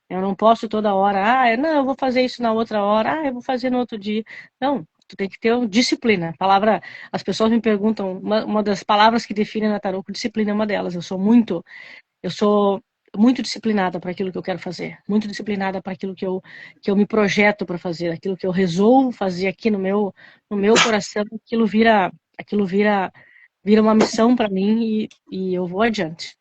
Eu não posso toda hora, não, eu vou fazer isso na outra hora, eu vou fazer no outro dia. Não, tu tem que ter disciplina. As pessoas me perguntam, uma das palavras que definem a Tarô, disciplina é uma delas. Eu sou muito disciplinada para aquilo que eu quero fazer, muito disciplinada para aquilo que eu me projeto para fazer, aquilo que eu resolvo fazer aqui no meu coração, aquilo vira uma missão para mim e eu vou adiante.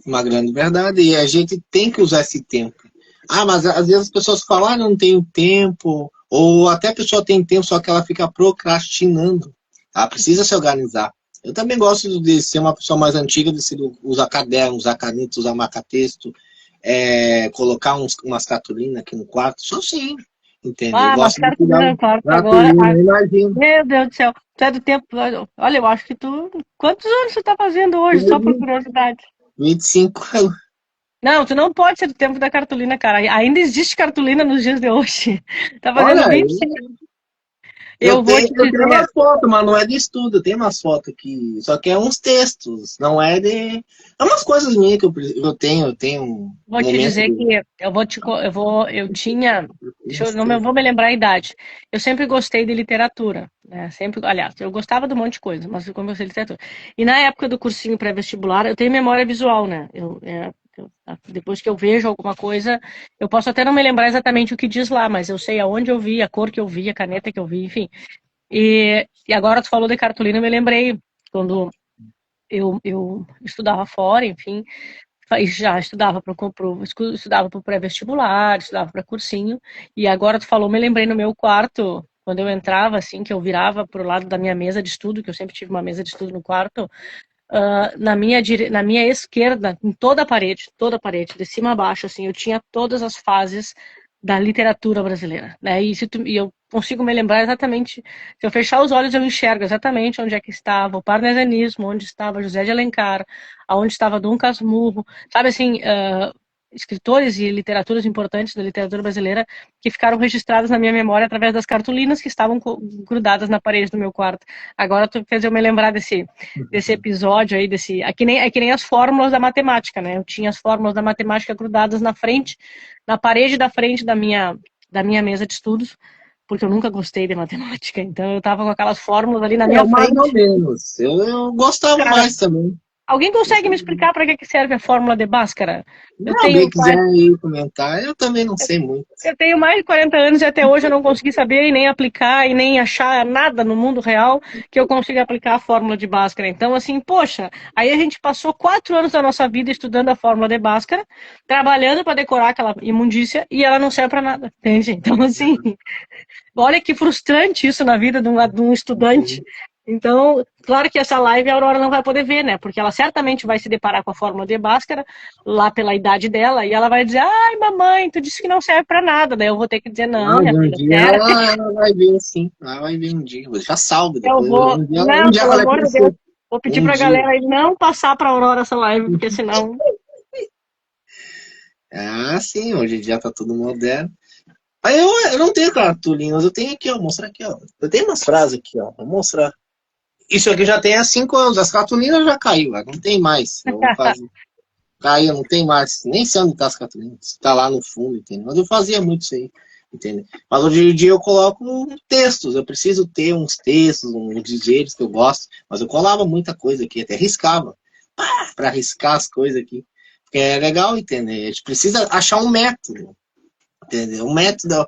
Uma grande verdade, e a gente tem que usar esse tempo. Mas às vezes as pessoas falam, não tenho tempo, ou até a pessoa tem tempo, só que ela fica procrastinando. Ela precisa se organizar. Eu também gosto de ser uma pessoa mais antiga, de usar caderno, usar caneta, usar marca-texto, colocar umas cartolinas aqui no quarto, só sim. Entendeu? Mas cartolina no quarto agora. Meu Deus do céu. Tu é do tempo. Olha, eu acho que tu. Quantos anos tu tá fazendo hoje, só por curiosidade? 25 anos. Não, tu não pode ser do tempo da cartolina, cara. Ainda existe cartolina nos dias de hoje. Tá fazendo 25 anos. Eu tenho umas fotos, mas não é de estudo. Tem umas fotos aqui, só que é uns textos, não é de... É umas coisas minhas que eu tenho. Vou te dizer que eu tinha... Não vou me lembrar a idade. Eu sempre gostei de literatura, né? Aliás, eu gostava de um monte de coisa, mas eu gostei de literatura. E na época do cursinho pré-vestibular, eu tenho memória visual, né? Depois que eu vejo alguma coisa, eu posso até não me lembrar exatamente o que diz lá, mas eu sei aonde eu vi, a cor que eu vi, a caneta que eu vi, enfim. E agora tu falou de cartolina, eu me lembrei quando eu estudava fora, enfim, já estudava para o pré-vestibular, estudava para cursinho, e agora tu falou, me lembrei no meu quarto, quando eu entrava, assim, que eu virava pro lado da minha mesa de estudo, que eu sempre tive uma mesa de estudo no quarto, na minha esquerda, em toda a parede, de cima a baixo, assim, eu tinha todas as fases da literatura brasileira, né? E eu consigo me lembrar exatamente, se eu fechar os olhos eu enxergo exatamente onde é que estava o parnasianismo, onde estava José de Alencar, aonde estava Dom Casmurro, sabe assim, escritores e literaturas importantes da literatura brasileira que ficaram registradas na minha memória através das cartolinas que estavam grudadas na parede do meu quarto. Agora tu fez eu me lembrar desse episódio aí, é que nem as fórmulas da matemática, né? Eu tinha as fórmulas da matemática grudadas na parede da frente da minha mesa de estudos, porque eu nunca gostei de matemática, então eu tava com aquelas fórmulas ali na minha frente. Mais ou menos. Eu gostava mais também. Alguém consegue me explicar para que serve a fórmula de Bhaskara? Se alguém quiser ir comentar, eu também não sei muito. Eu tenho mais de 40 anos e até hoje eu não consegui saber e nem aplicar e nem achar nada no mundo real que eu consiga aplicar a fórmula de Bhaskara. Então, assim, poxa, aí a gente passou 4 anos da nossa vida estudando a fórmula de Bhaskara, trabalhando para decorar aquela imundícia e ela não serve para nada, entende? Então, assim, olha que frustrante isso na vida de um estudante. Então, claro que essa live a Aurora não vai poder ver, né? Porque ela certamente vai se deparar com a fórmula de Bhaskara, lá pela idade dela, e ela vai dizer, ai, mamãe, tu disse que não serve pra nada. Daí eu vou ter que dizer, não, minha filha, dia ela vai ver sim. Ela vai ver um dia. Já salve. Eu vou, pelo amor de Deus, vou pedir pra galera não passar pra Aurora essa live, porque senão... Ah, sim, hoje em dia tá tudo moderno. Aí eu não tenho cartolinas, eu tenho aqui, ó, mostrar aqui, ó. Eu tenho umas frases aqui, ó, vou mostrar. Isso aqui já tem há 5 anos, as cartolinas já caiu, não tem mais. Caiu, não tem mais, nem sei onde tá as cartolinas, tá lá no fundo, entendeu? Mas eu fazia muito isso aí, entendeu? Mas hoje em dia eu coloco textos, eu preciso ter uns textos, uns dizeres que eu gosto, mas eu colava muita coisa aqui, até riscava, para riscar as coisas aqui, porque é legal, entender? A gente precisa achar um método. Entendeu? Um método.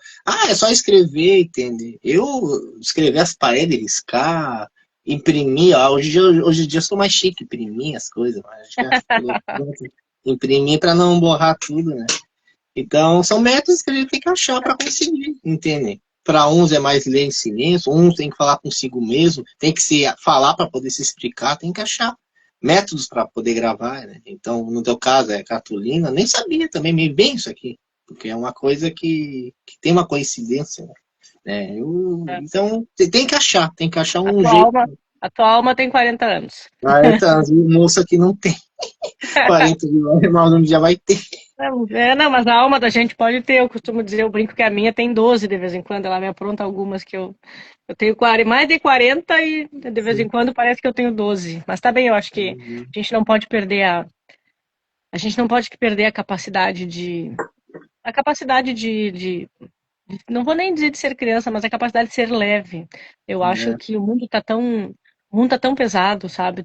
É só escrever, entende? Eu escrever as paredes, riscar, imprimir. Hoje em dia eu sou mais chique, imprimir as coisas. Imprimir para não borrar tudo, né? Então, são métodos que a gente tem que achar para conseguir, entender? Para uns é mais ler em silêncio, uns tem que falar consigo mesmo, tem que se falar para poder se explicar, tem que achar métodos para poder gravar, né? Então, no teu caso, é cartolina, nem sabia também, meio bem isso aqui. Porque é uma coisa que tem uma coincidência, né? Então, tem que achar um jeito. A tua alma tem 40 anos. 40 anos, o moço aqui não tem. 40 anos, mas um dia vai ter. Não, mas a alma da gente pode ter, eu costumo dizer, eu brinco que a minha tem 12 de vez em quando, ela me apronta algumas que eu tenho mais de 40 e de vez em quando parece que eu tenho 12. Mas tá bem, eu acho que a gente não pode perder a gente não pode perder a capacidade de não vou nem dizer de ser criança, mas a capacidade de ser leve. Eu acho que o mundo tá tão pesado, sabe?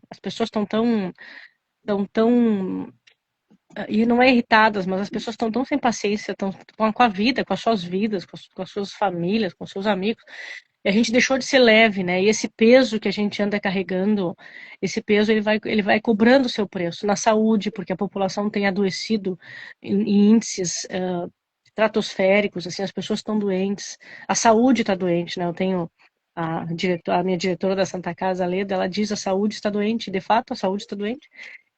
As pessoas estão tão e não é irritadas, mas as pessoas estão tão sem paciência, estão com a vida, com as suas vidas, com as suas famílias, com os seus amigos. E a gente deixou de ser leve, né? E esse peso que a gente anda carregando, esse peso ele vai cobrando o seu preço na saúde, porque a população tem adoecido em índices estratosféricos, assim, as pessoas estão doentes, a saúde está doente, né? Eu tenho a minha diretora da Santa Casa, Leda, ela diz a saúde está doente, de fato a saúde está doente.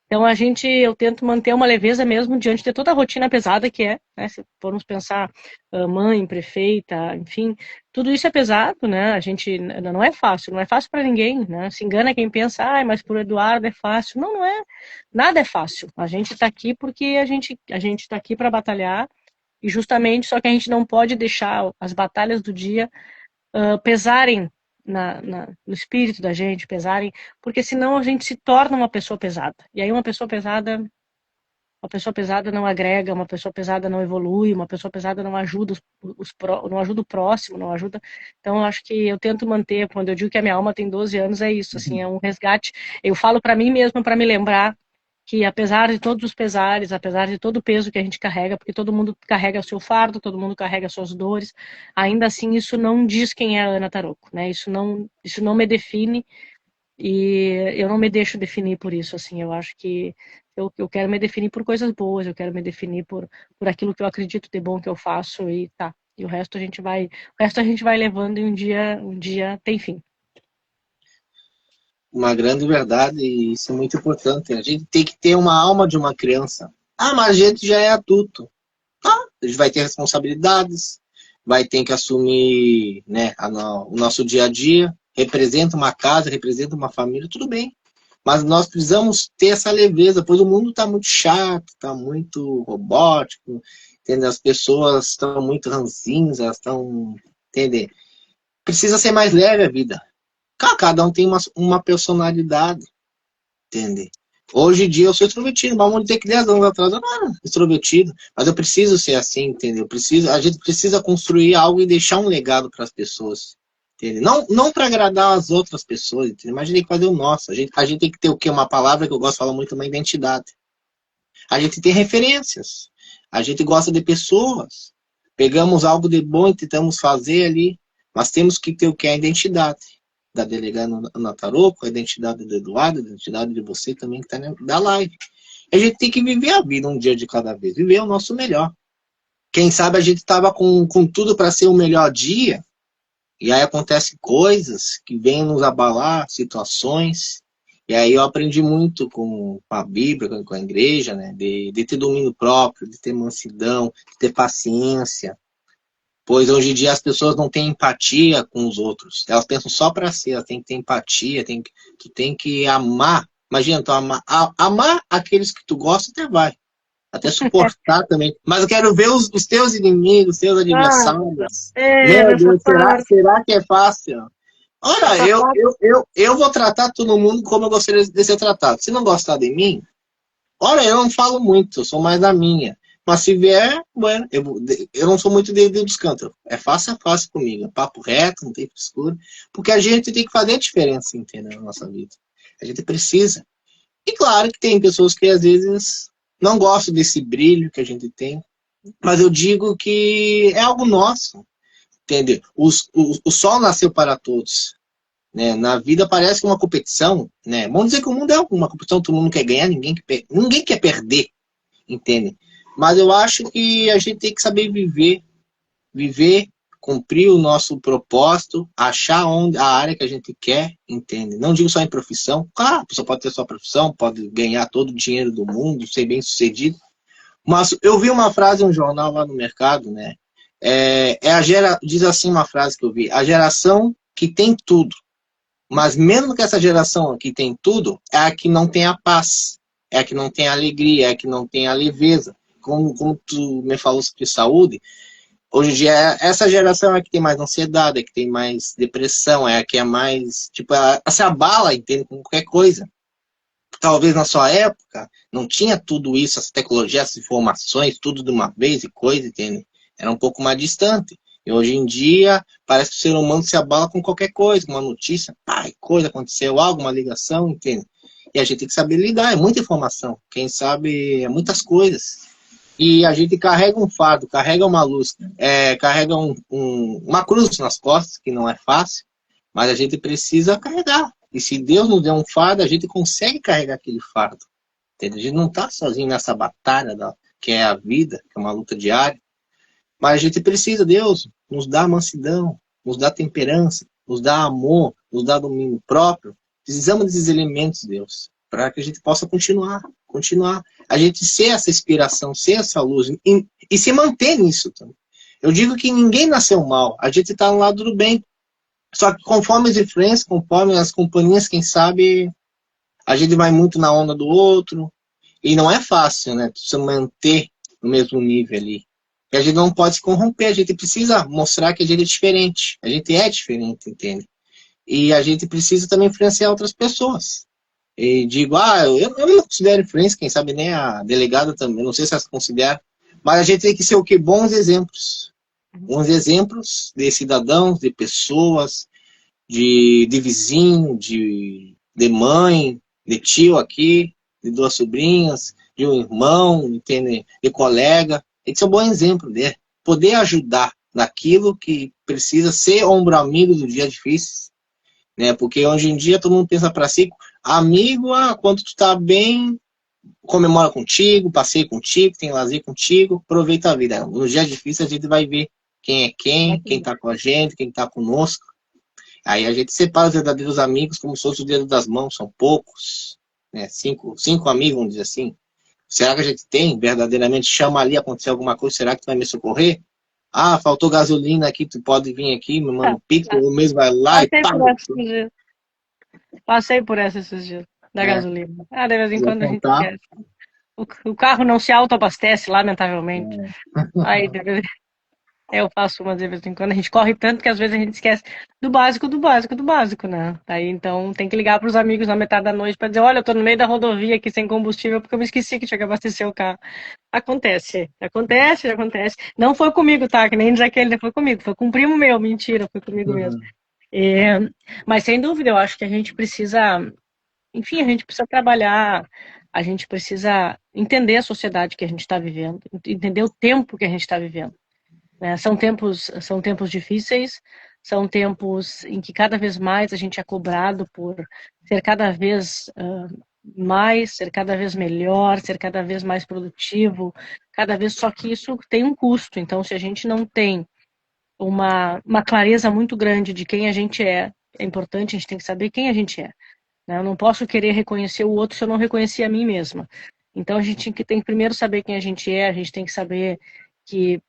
Então eu tento manter uma leveza mesmo diante de toda a rotina pesada que é, né? Se formos pensar mãe, prefeita, enfim, tudo isso é pesado, né? A gente não é fácil para ninguém, né? Se engana quem pensa, mas por Eduardo é fácil. Não, não é. Nada é fácil. A gente está aqui porque a gente está aqui para batalhar e justamente só que a gente não pode deixar as batalhas do dia pesarem no espírito da gente, pesarem, porque senão a gente se torna uma pessoa pesada. E aí uma pessoa pesada não agrega, uma pessoa pesada não evolui, uma pessoa pesada não ajuda não ajuda o próximo, não ajuda. Então eu acho que eu tento manter, quando eu digo que a minha alma tem 12 anos, é isso, assim, é um resgate. Eu falo para mim mesma para me lembrar que apesar de todos os pesares, apesar de todo o peso que a gente carrega, porque todo mundo carrega o seu fardo, todo mundo carrega as suas dores, ainda assim isso não diz quem é a Ana Taroco, né? Isso não me define e eu não me deixo definir por isso, assim. Eu acho que eu quero me definir por coisas boas, eu quero me definir por aquilo que eu acredito de bom que eu faço e tá. E o resto a gente vai levando e um dia tem fim. Uma grande verdade, e isso é muito importante. A gente tem que ter uma alma de uma criança. Mas a gente já é adulto. A gente vai ter responsabilidades, vai ter que assumir, né, o nosso dia a dia, representa uma casa, representa uma família, tudo bem. Mas nós precisamos ter essa leveza, pois o mundo está muito chato, está muito robótico, entendeu? As pessoas estão muito ranzinhas, elas estão, entendeu? Precisa ser mais leve a vida. Cada um tem uma personalidade, entendeu? Hoje em dia eu sou extrovertido, mas vamos dizer que 10 anos atrás eu não era extrovertido, mas eu preciso ser assim, entendeu? A gente precisa construir algo e deixar um legado para as pessoas, entendeu? Não para agradar as outras pessoas, entendeu? Mas a gente tem que fazer o nosso. A gente tem que ter o quê? Uma palavra que eu gosto de falar muito, uma identidade. A gente tem referências, a gente gosta de pessoas, pegamos algo de bom e tentamos fazer ali, mas temos que ter o que? A identidade da delegada Ana Taroco, a identidade do Eduardo, a identidade de você também que está da live. A gente tem que viver a vida um dia de cada vez, viver o nosso melhor. Quem sabe a gente estava com tudo para ser o melhor dia, e aí acontecem coisas que vêm nos abalar, situações, e aí eu aprendi muito com a Bíblia, com a igreja, né, de ter domínio próprio, de ter mansidão, de ter paciência. Pois hoje em dia as pessoas não têm empatia com os outros. Elas pensam só para si, elas têm que ter empatia, tu tem que amar. Imagina, tu amar aqueles que tu gosta até vai. Até suportar também. Mas eu quero ver os teus inimigos, os teus adversários. Meu Deus, será que é fácil? Olha, eu vou tratar todo mundo como eu gostaria de ser tratado. Se não gostar de mim, olha, eu não falo muito, eu sou mais da minha. Mas se vier, bueno, eu não sou muito de dos cantos. É fácil comigo. Papo reto, não tem frescura. Porque a gente tem que fazer a diferença, entendeu, na nossa vida. A gente precisa. E claro que tem pessoas que às vezes não gostam desse brilho que a gente tem. Mas eu digo que é algo nosso, entendeu? O sol nasceu para todos. Né? Na vida parece que é uma competição. Né? Vamos dizer que o mundo é uma competição, todo mundo quer ganhar, ninguém quer perder, entende? Mas eu acho que a gente tem que saber viver, cumprir o nosso propósito, achar a área que a gente quer, entende? Não digo só em profissão. Claro, a pessoa pode ter sua profissão, pode ganhar todo o dinheiro do mundo, ser bem sucedido. Mas eu vi uma frase em um jornal lá no mercado, né? Diz assim uma frase que eu vi: a geração que tem tudo, mas mesmo que essa geração que tem tudo, é a que não tem a paz, é a que não tem a alegria, é a que não tem a leveza. Como tu me falou sobre saúde, hoje em dia essa geração é a que tem mais ansiedade, é a que tem mais depressão, é a que é mais, tipo, ela se abala, entende, com qualquer coisa. Talvez na sua época não tinha tudo isso, essa tecnologia, essas informações, tudo de uma vez e coisa, entende? Era um pouco mais distante. E hoje em dia, parece que o ser humano se abala com qualquer coisa, uma notícia, coisa aconteceu, alguma ligação, entende? E a gente tem que saber lidar, é muita informação. Quem sabe é muitas coisas. E a gente carrega um fardo, carrega uma luz, carrega uma cruz nas costas, que não é fácil, mas a gente precisa carregar. E se Deus nos deu um fardo, a gente consegue carregar aquele fardo. Entendeu? A gente não está sozinho nessa batalha, que é a vida, que é uma luta diária. Mas a gente precisa, Deus nos dá mansidão, nos dá temperança, nos dá amor, nos dá domínio próprio. Precisamos desses elementos, Deus, para que a gente possa continuar. A gente ser essa inspiração, ser essa luz e se manter nisso também. Eu digo que ninguém nasceu mal, a gente está no lado do bem. Só que conforme as influências, conforme as companhias, quem sabe, a gente vai muito na onda do outro. E não é fácil, né? Se manter no mesmo nível ali. E a gente não pode se corromper, a gente precisa mostrar que a gente é diferente. A gente é diferente, entende? E a gente precisa também influenciar outras pessoas. E digo, eu não considero influência, quem sabe nem a delegada também, não sei se ela se considera, mas a gente tem que ser o quê? Bons exemplos. Bons exemplos de cidadãos, de pessoas, de vizinho, de mãe, de tio aqui, de 2 sobrinhas, de um irmão, entende? De colega. Tem que ser um bom exemplo, né? Poder ajudar naquilo que precisa, ser ombro amigo do dia difícil, né? Porque hoje em dia todo mundo pensa para si, amigo, quando tu tá bem, comemora contigo, passeia contigo, tem lazer contigo, aproveita a vida. No dia difícil a gente vai ver quem é quem tá com a gente, quem tá conosco. Aí a gente separa os verdadeiros amigos como se fosse o dedo das mãos, são poucos, né? Cinco amigos, vamos dizer assim. Será que a gente tem verdadeiramente, chama ali, acontecer alguma coisa, será que tu vai me socorrer? Faltou gasolina aqui, tu pode vir aqui, me manda um pix, ou mesmo vai lá e paga. Passei por essa esses dias. da gasolina. Ah, de vez em quando a gente contar. esquece. O carro não se autoabastece, lamentavelmente. Aí, eu faço umas de vez em quando. A gente corre tanto que às vezes a gente esquece do básico, do básico, do básico, né? Aí então tem que ligar para os amigos na metade da noite para dizer: olha, eu tô no meio da rodovia aqui sem combustível porque eu me esqueci que tinha que abastecer o carro. Acontece, acontece, acontece. Não foi comigo, tá? Que nem diz aquele, foi comigo, foi com um primo meu, mentira, foi comigo mesmo. Mas sem dúvida, eu acho que a gente precisa, enfim, a gente precisa trabalhar, a gente precisa entender a sociedade que a gente está vivendo, entender o tempo que a gente está vivendo. São tempos difíceis, são tempos em que cada vez mais a gente é cobrado por ser cada vez mais, ser cada vez melhor, ser cada vez mais produtivo, cada vez, só que isso tem um custo. Então, se a gente não tem uma clareza muito grande de quem a gente é importante, a gente tem que saber quem a gente é. Eu não posso querer reconhecer o outro se eu não reconhecer a mim mesma. Então, a gente tem que primeiro saber quem a gente tem que saber que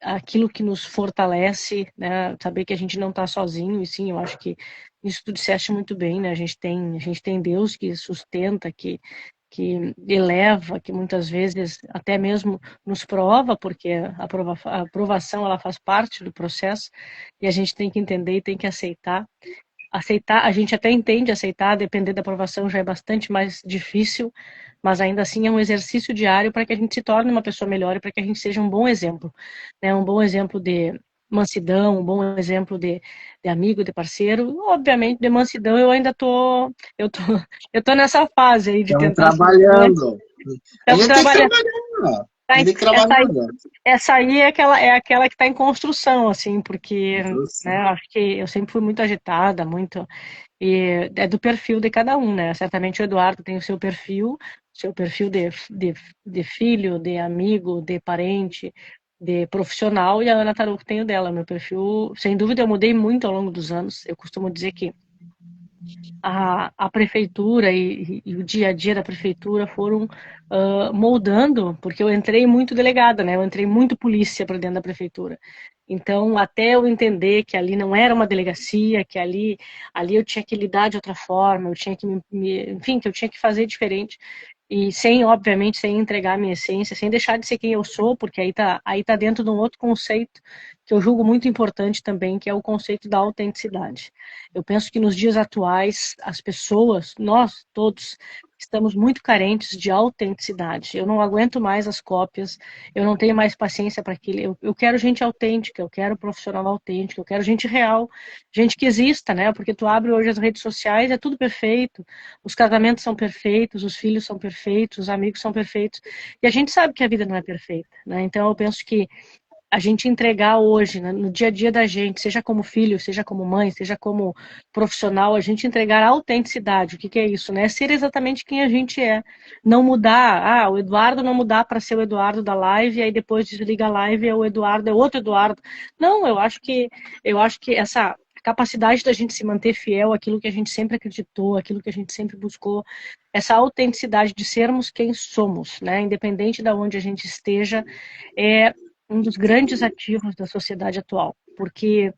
aquilo que nos fortalece, né? Saber que a gente não está sozinho, e sim, eu acho que isso tu disseste muito bem, né? A gente tem Deus que sustenta, que eleva, que muitas vezes até mesmo nos prova, porque a aprovação ela faz parte do processo, e a gente tem que entender e tem que aceitar. Aceitar, a gente até entende aceitar, depender da aprovação já é bastante mais difícil, mas ainda assim é um exercício diário para que a gente se torne uma pessoa melhor e para que a gente seja um bom exemplo, né? Um bom exemplo de mansidão, um bom exemplo de amigo, de parceiro. Obviamente, de mansidão eu ainda eu tô nessa fase aí de Estamos tentar trabalhando. A Estamos gente tem que trabalhando. trabalhar. A gente tem que trabalhar. Essa aí é aquela que está em construção, assim, porque né, acho que eu sempre fui muito agitada, muito. E é do perfil de cada um, né? Certamente o Eduardo tem o seu perfil de filho, de amigo, de parente, de profissional, e a Ana Tarouco tem o dela. Meu perfil, sem dúvida, eu mudei muito ao longo dos anos. Eu costumo dizer que a prefeitura e o dia a dia da prefeitura foram moldando, porque eu entrei muito delegada, né? Eu entrei muito polícia para dentro da prefeitura. Então, até eu entender que ali não era uma delegacia, que ali eu tinha que lidar de outra forma, eu tinha que enfim, que eu tinha que fazer diferente. E obviamente, sem entregar a minha essência, sem deixar de ser quem eu sou, porque aí tá dentro de um outro conceito que eu julgo muito importante também, que é o conceito da autenticidade. Eu penso que nos dias atuais, as pessoas, nós todos, estamos muito carentes de autenticidade. Eu não aguento mais as cópias, eu não tenho mais paciência para aquilo. Eu quero gente autêntica, eu quero profissional autêntico, eu quero gente real, gente que exista, né? Porque tu abre hoje as redes sociais, é tudo perfeito, os casamentos são perfeitos, os filhos são perfeitos, os amigos são perfeitos, e a gente sabe que a vida não é perfeita, né? Então eu penso que a gente entregar hoje, né, no dia a dia da gente, seja como filho, seja como mãe, seja como profissional, a gente entregar a autenticidade. O que é isso, né? Ser exatamente quem a gente é. Não mudar, o Eduardo não mudar para ser o Eduardo da live, e aí depois desliga a live e o Eduardo é outro Eduardo. Não, eu acho que essa capacidade da gente se manter fiel àquilo que a gente sempre acreditou, àquilo que a gente sempre buscou, essa autenticidade de sermos quem somos, né? Independente de onde a gente esteja, é um dos grandes ativos da sociedade atual, porque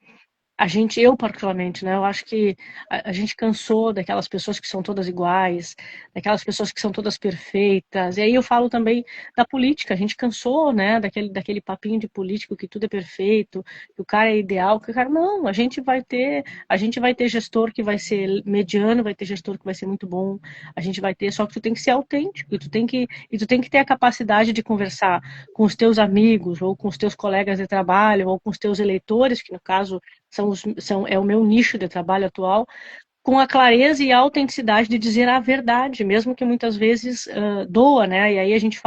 eu particularmente, né, eu acho que a gente cansou daquelas pessoas que são todas iguais, daquelas pessoas que são todas perfeitas, e aí eu falo também da política, a gente cansou, né, daquele papinho de político que tudo é perfeito, que o cara é ideal, que o cara, não, a gente vai ter gestor que vai ser mediano, vai ter gestor que vai ser muito bom, a gente vai ter, só que tu tem que ser autêntico, e tu tem que ter a capacidade de conversar com os teus amigos, ou com os teus colegas de trabalho, ou com os teus eleitores, que no caso é o meu nicho de trabalho atual, com a clareza e a autenticidade de dizer a verdade, mesmo que muitas vezes doa, né? E aí a gente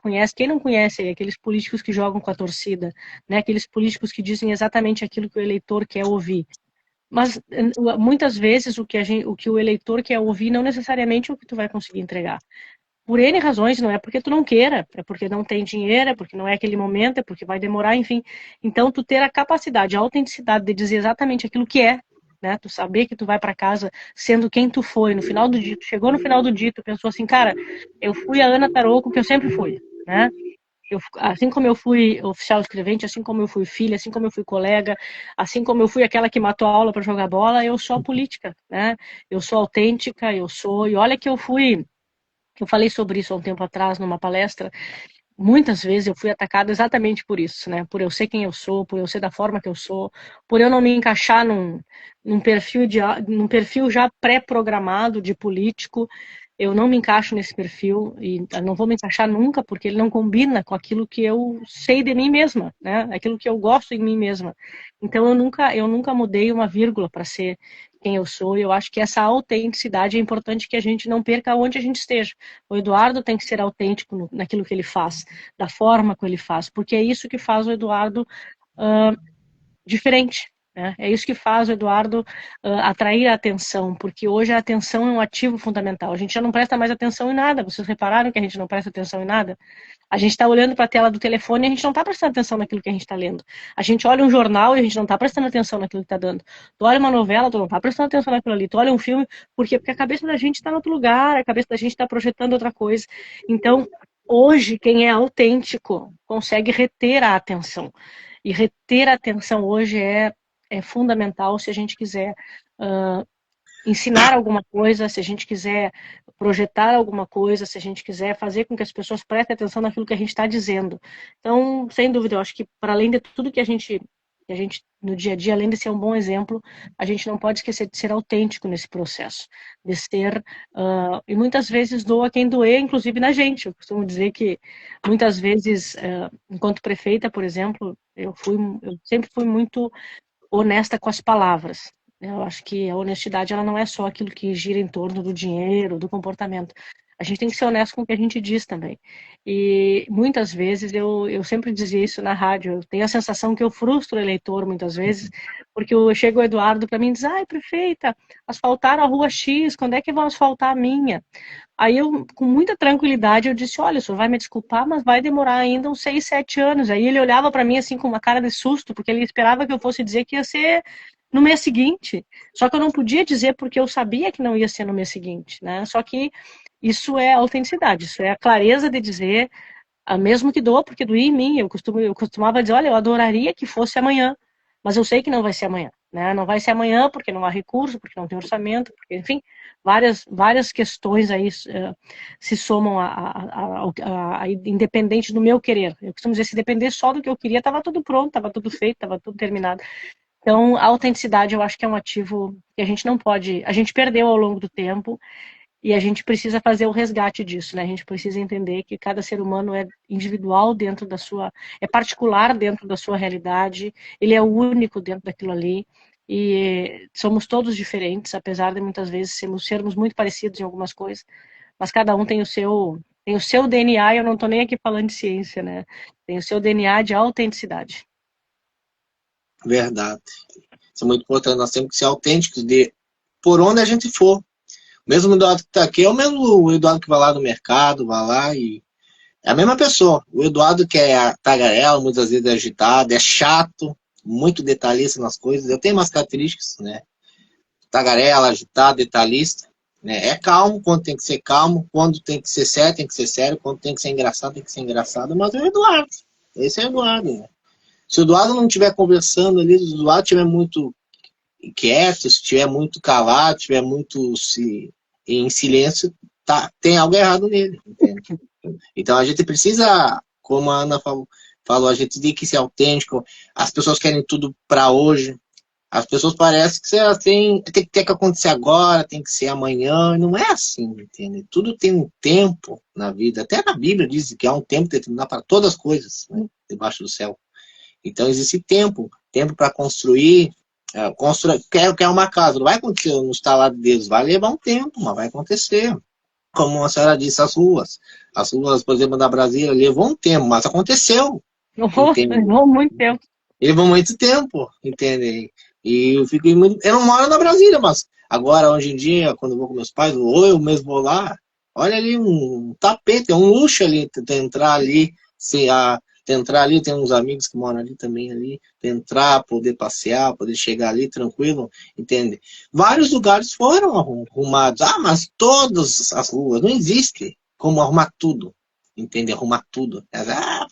conhece, quem não conhece, aqueles políticos que jogam com a torcida, né? Aqueles políticos que dizem exatamente aquilo que o eleitor quer ouvir. Mas muitas vezes o que o eleitor quer ouvir não necessariamente é o que tu vai conseguir entregar. Por N razões, não é porque tu não queira, é porque não tem dinheiro, é porque não é aquele momento, é porque vai demorar, enfim. Então, tu ter a capacidade, a autenticidade de dizer exatamente aquilo que é, né? Tu saber que tu vai para casa sendo quem tu foi, no final do dia, tu chegou no final do dia, tu pensou assim, cara, eu fui a Ana Tarouco que eu sempre fui, né? Assim como eu fui oficial escrevente, assim como eu fui filha, assim como eu fui colega, assim como eu fui aquela que matou a aula para jogar bola, eu sou a política, né? Eu sou autêntica, e olha que eu falei sobre isso há um tempo atrás numa palestra. Muitas vezes eu fui atacada exatamente por isso, né? Por eu ser quem eu sou, por eu ser da forma que eu sou, por eu não me encaixar num perfil já pré-programado de político. Eu não me encaixo nesse perfil e não vou me encaixar nunca, porque ele não combina com aquilo que eu sei de mim mesma, né? Aquilo que eu gosto em mim mesma. Então eu nunca mudei uma vírgula para ser quem eu sou. E eu acho que essa autenticidade é importante, que a gente não perca onde a gente esteja. O Eduardo tem que ser autêntico naquilo que ele faz, da forma que ele faz, porque é isso que faz o Eduardo diferente. Né? É isso que faz o Eduardo atrair a atenção, porque hoje a atenção é um ativo fundamental. A gente já não presta mais atenção em nada. Vocês repararam que a gente não presta atenção em nada? A gente está olhando para a tela do telefone e a gente não está prestando atenção naquilo que a gente está lendo. A gente olha um jornal e a gente não está prestando atenção naquilo que está dando. Tu olha uma novela, tu não está prestando atenção naquilo ali. Tu olha um filme, por quê? Porque a cabeça da gente está em outro lugar, a cabeça da gente está projetando outra coisa. Então, hoje, quem é autêntico consegue reter a atenção. E reter a atenção hoje é fundamental se a gente quiser ensinar alguma coisa, se a gente quiser projetar alguma coisa, se a gente quiser fazer com que as pessoas prestem atenção naquilo que a gente está dizendo. Então, sem dúvida, eu acho que para além de tudo que a gente no dia a dia, além de ser um bom exemplo, a gente não pode esquecer de ser autêntico nesse processo, de ser, e muitas vezes doa quem doer, inclusive na gente. Eu costumo dizer que muitas vezes, enquanto prefeita, por exemplo, eu sempre fui muito honesta com as palavras. Eu acho que a honestidade, ela não é só aquilo que gira em torno do dinheiro, do comportamento. A gente tem que ser honesto com o que a gente diz também. E muitas vezes, eu sempre dizia isso na rádio, eu tenho a sensação que eu frustro o eleitor muitas vezes, porque chega o Eduardo para mim e diz: ai, prefeita, asfaltaram a rua X, quando é que vão asfaltar a minha? Aí eu, com muita tranquilidade, eu disse: olha, o senhor vai me desculpar, mas vai demorar ainda uns 6, 7 anos. Aí ele olhava para mim assim com uma cara de susto, porque ele esperava que eu fosse dizer que ia ser no mês seguinte. Só que eu não podia dizer porque eu sabia que não ia ser no mês seguinte, né? Só que isso é autenticidade, isso é a clareza de dizer, mesmo que doa, porque doía em mim. Eu costumava dizer: olha, eu adoraria que fosse amanhã, mas eu sei que não vai ser amanhã, né? Não vai ser amanhã porque não há recurso, porque não tem orçamento, porque, enfim, várias questões aí se somam independente do meu querer. Eu costumo dizer, se depender só do que eu queria, estava tudo pronto, estava tudo feito, estava tudo terminado. Então, a autenticidade, eu acho que é um ativo que a gente não pode... A gente perdeu ao longo do tempo e a gente precisa fazer o resgate disso, né? A gente precisa entender que cada ser humano é individual dentro da sua... É particular dentro da sua realidade, ele é único dentro daquilo ali e somos todos diferentes, apesar de muitas vezes sermos muito parecidos em algumas coisas, mas cada um tem o seu DNA, e eu não estou nem aqui falando de ciência, né? Tem o seu DNA de autenticidade. Verdade. Isso é muito importante. Nós temos que ser autênticos por onde a gente for. O mesmo Eduardo que está aqui é o mesmo Eduardo que vai lá no mercado, vai lá e... É a mesma pessoa. O Eduardo que é tagarela, muitas vezes é agitado, é chato, muito detalhista nas coisas. Eu tenho umas características, né? Tagarela, agitado, detalhista. Né? É calmo quando tem que ser calmo, quando tem que ser sério, tem que ser sério, quando tem que ser engraçado, tem que ser engraçado. Mas é o Eduardo. Esse é o Eduardo, né? Se o Eduardo não estiver conversando ali, se o Eduardo estiver muito quieto, se estiver muito calado, estiver muito em silêncio, tem algo errado nele, entende? Então a gente precisa, como a Ana falou, a gente tem que ser autêntico. As pessoas querem tudo para hoje. As pessoas parecem que elas tem que acontecer agora, tem que ser amanhã. Não é assim, entende? Tudo tem um tempo na vida. Até na Bíblia diz que há um tempo determinado para todas as coisas, né, debaixo do céu. Então existe tempo para construir, quer uma casa, não vai acontecer no estalar de dedos, vai levar um tempo, mas vai acontecer. Como a senhora disse, as ruas, por exemplo, da Brasília, levou um tempo, mas aconteceu. Levou muito tempo. Levou muito tempo, entende? E eu não moro na Brasília, mas agora, hoje em dia, quando eu vou com meus pais, ou eu mesmo vou lá, olha ali um tapete, é um luxo ali, entrar ali, tem uns amigos que moram ali também, ali, entrar, poder passear, poder chegar ali tranquilo, entende? Vários lugares foram arrumados, mas todas as ruas, não existe como arrumar tudo, entende? Arrumar tudo.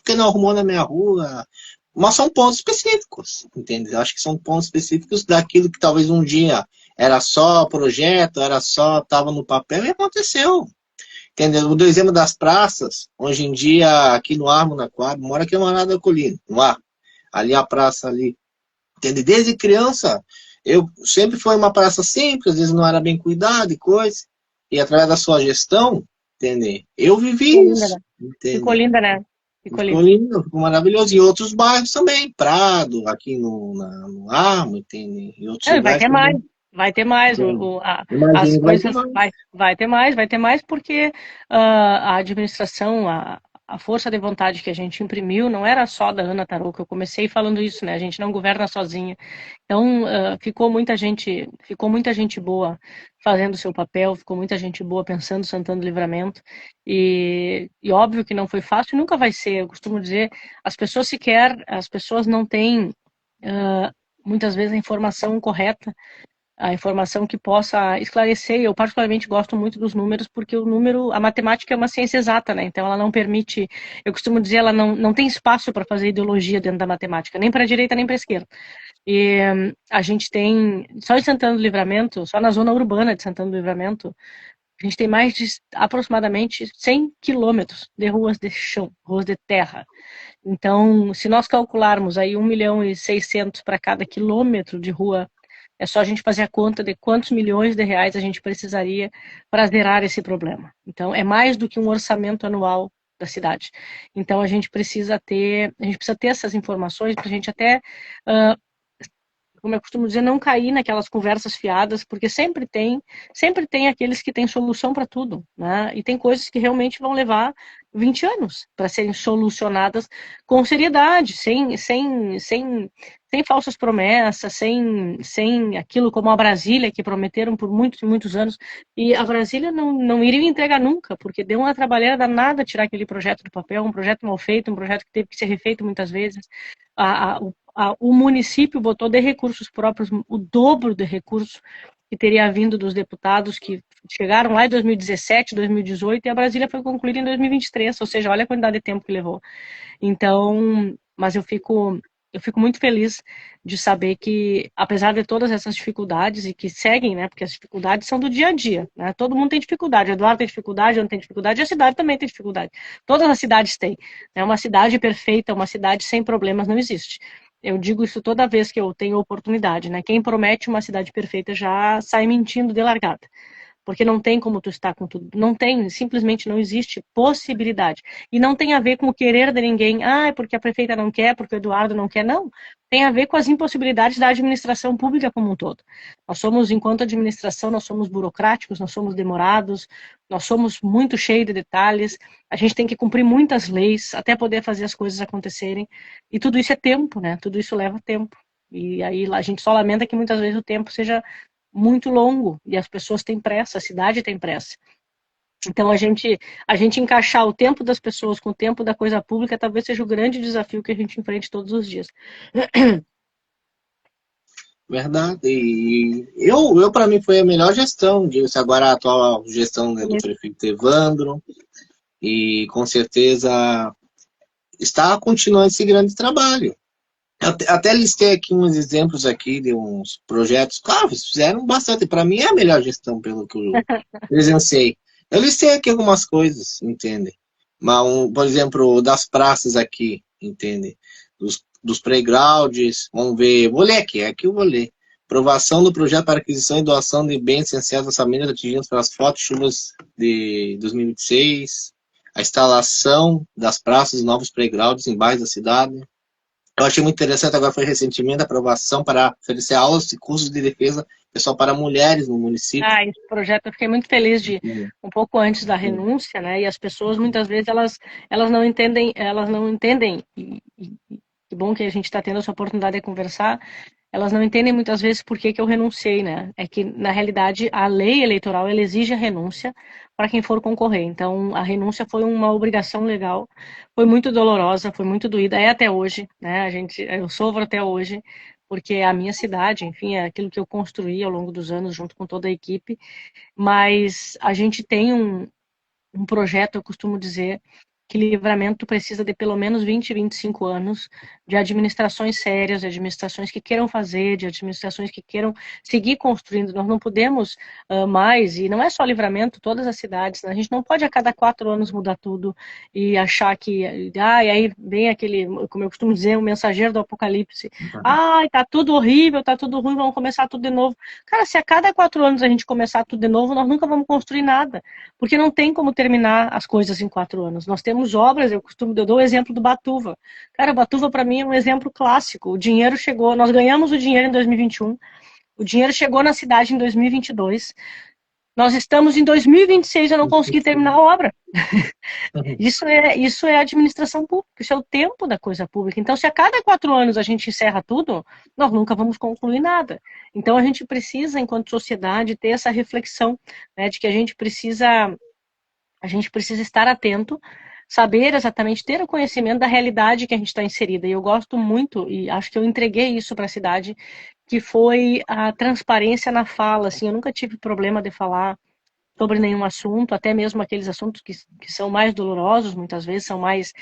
porque não arrumou na minha rua? Mas são pontos específicos, entende? Eu acho que são pontos específicos daquilo que talvez um dia era só projeto, era só, estava no papel e aconteceu. Entendeu? Do exemplo das praças, hoje em dia, aqui no Armo, na Coab, mora aqui no Morada da Colina, no Armo. Ali a praça ali. Entendeu? Desde criança, eu sempre foi uma praça simples, às vezes não era bem cuidada e coisa. E através da sua gestão, entendeu? Eu vivi Ficou linda, isso. né? Entendeu? Ficou linda, né? Ficou Ficou linda. lindo, ficou maravilhoso. E outros bairros também, Prado, aqui no Armo, entende? E outros Não, e vai lugares ter mais, também. vai ter mais. Então, As imagino que vai ter coisas mais. vai ter mais porque a administração, a força de vontade que a gente imprimiu não era só da Ana Tarouca. Eu comecei falando isso, né? A gente não governa sozinha. Então, ficou muita gente boa fazendo o seu papel, ficou muita gente boa pensando Santana do Livramento. E óbvio que não foi fácil, nunca vai ser. Eu costumo dizer, as pessoas não têm muitas vezes a informação correta, a informação que possa esclarecer. Eu particularmente gosto muito dos números, porque a matemática é uma ciência exata, né? Então ela não permite, eu costumo dizer, ela não tem espaço para fazer ideologia dentro da matemática, nem para a direita nem para a esquerda. E a gente tem, só em Santana do Livramento, só na zona urbana de Santana do Livramento, a gente tem mais de aproximadamente 100 quilômetros de ruas de chão, ruas de terra. Então, se nós calcularmos aí 1.600.000 para cada quilômetro de rua, é só a gente fazer a conta de quantos milhões de reais a gente precisaria para zerar esse problema. Então, é mais do que um orçamento anual da cidade. Então, a gente precisa ter essas informações para a gente até, como eu costumo dizer, não cair naquelas conversas fiadas, porque sempre tem aqueles que têm solução para tudo, né? E tem coisas que realmente vão levar 20 anos para serem solucionadas com seriedade, sem falsas promessas, sem aquilo como a Brasília, que prometeram por muitos e muitos anos. E a Brasília não iria entregar nunca, porque deu uma trabalheira danada tirar aquele projeto do papel, um projeto mal feito, um projeto que teve que ser refeito muitas vezes. O município botou de recursos próprios o dobro de recursos que teria vindo dos deputados que chegaram lá em 2017, 2018, e a Brasília foi concluída em 2023, ou seja, olha a quantidade de tempo que levou. Então, mas eu fico muito feliz de saber que, apesar de todas essas dificuldades, e que seguem, né, porque as dificuldades são do dia a dia, né, todo mundo tem dificuldade, o Eduardo tem dificuldade, eu não tenho dificuldade, e a cidade também tem dificuldade. Todas as cidades têm, né, uma cidade perfeita, uma cidade sem problemas não existe. Eu digo isso toda vez que eu tenho oportunidade, né? Quem promete uma cidade perfeita já sai mentindo de largada. Porque não tem como tu estar com tudo. Não tem, simplesmente não existe possibilidade. E não tem a ver com o querer de ninguém. Ah, é porque a prefeita não quer, porque o Eduardo não quer. Não. Tem a ver com as impossibilidades da administração pública como um todo. Nós somos, enquanto administração, nós somos burocráticos, nós somos demorados, nós somos muito cheios de detalhes. A gente tem que cumprir muitas leis até poder fazer as coisas acontecerem. E tudo isso é tempo, né? Tudo isso leva tempo. E aí a gente só lamenta que muitas vezes o tempo seja muito longo e as pessoas têm pressa, a cidade tem pressa. Então a gente encaixar o tempo das pessoas com o tempo da coisa pública talvez seja o grande desafio que a gente enfrente todos os dias. Verdade. E eu para mim foi a melhor gestão, digo-se agora a atual gestão, né, do prefeito Evandro, e com certeza está continuando esse grande trabalho. Até listei aqui uns exemplos aqui de uns projetos. Claro, eles fizeram bastante. Para mim é a melhor gestão pelo que eu presenciei. Eu listei aqui algumas coisas, entende? Mas, por exemplo, das praças aqui, entende? Dos playgrounds, vamos ver. Vou ler aqui eu vou ler. Aprovação do projeto para aquisição e doação de bens essenciais às famílias atingidas pelas fortes chuvas de 2026. A instalação das praças e novos playgrounds em bairros da cidade. Eu achei muito interessante, agora foi recentemente a aprovação para oferecer aulas e cursos de defesa pessoal para mulheres no município. Esse projeto eu fiquei muito feliz de um pouco antes da renúncia, né? E as pessoas muitas vezes elas não entendem, e que bom que a gente está tendo essa oportunidade de conversar. Elas não entendem muitas vezes por que eu renunciei, né? É que, na realidade, a lei eleitoral ela exige a renúncia para quem for concorrer. Então, a renúncia foi uma obrigação legal, foi muito dolorosa, foi muito doída, é até hoje, né? Eu sofro até hoje, porque é a minha cidade, enfim, é aquilo que eu construí ao longo dos anos junto com toda a equipe, mas a gente tem um projeto, eu costumo dizer, que Livramento precisa de pelo menos 20, 25 anos de administrações sérias, de administrações que queiram fazer, de administrações que queiram seguir construindo. Nós não podemos mais, e não é só Livramento, todas as cidades, né? A gente não pode a cada 4 anos mudar tudo e achar que, e aí vem aquele, como eu costumo dizer, o mensageiro do apocalipse. Ai, tá tudo horrível, tá tudo ruim, vamos começar tudo de novo. Cara, se a cada 4 anos a gente começar tudo de novo, nós nunca vamos construir nada, porque não tem como terminar as coisas em 4 anos. Nós temos obras, eu dou o exemplo do Batuva. Cara, Batuva para mim é um exemplo clássico. O dinheiro chegou, nós ganhamos o dinheiro em 2021, o dinheiro chegou na cidade em 2022, nós estamos em 2026 e eu não consegui terminar a obra. Isso é administração pública, isso é o tempo da coisa pública. Então, se a cada 4 anos a gente encerra tudo, nós nunca vamos concluir nada. Então, a gente precisa, enquanto sociedade, ter essa reflexão, né, de que a gente precisa estar atento, saber exatamente, ter o conhecimento da realidade que a gente está inserida. E eu gosto muito, e acho que eu entreguei isso para a cidade, que foi a transparência na fala. Assim, eu nunca tive problema de falar sobre nenhum assunto, até mesmo aqueles assuntos que são mais dolorosos, muitas vezes são mais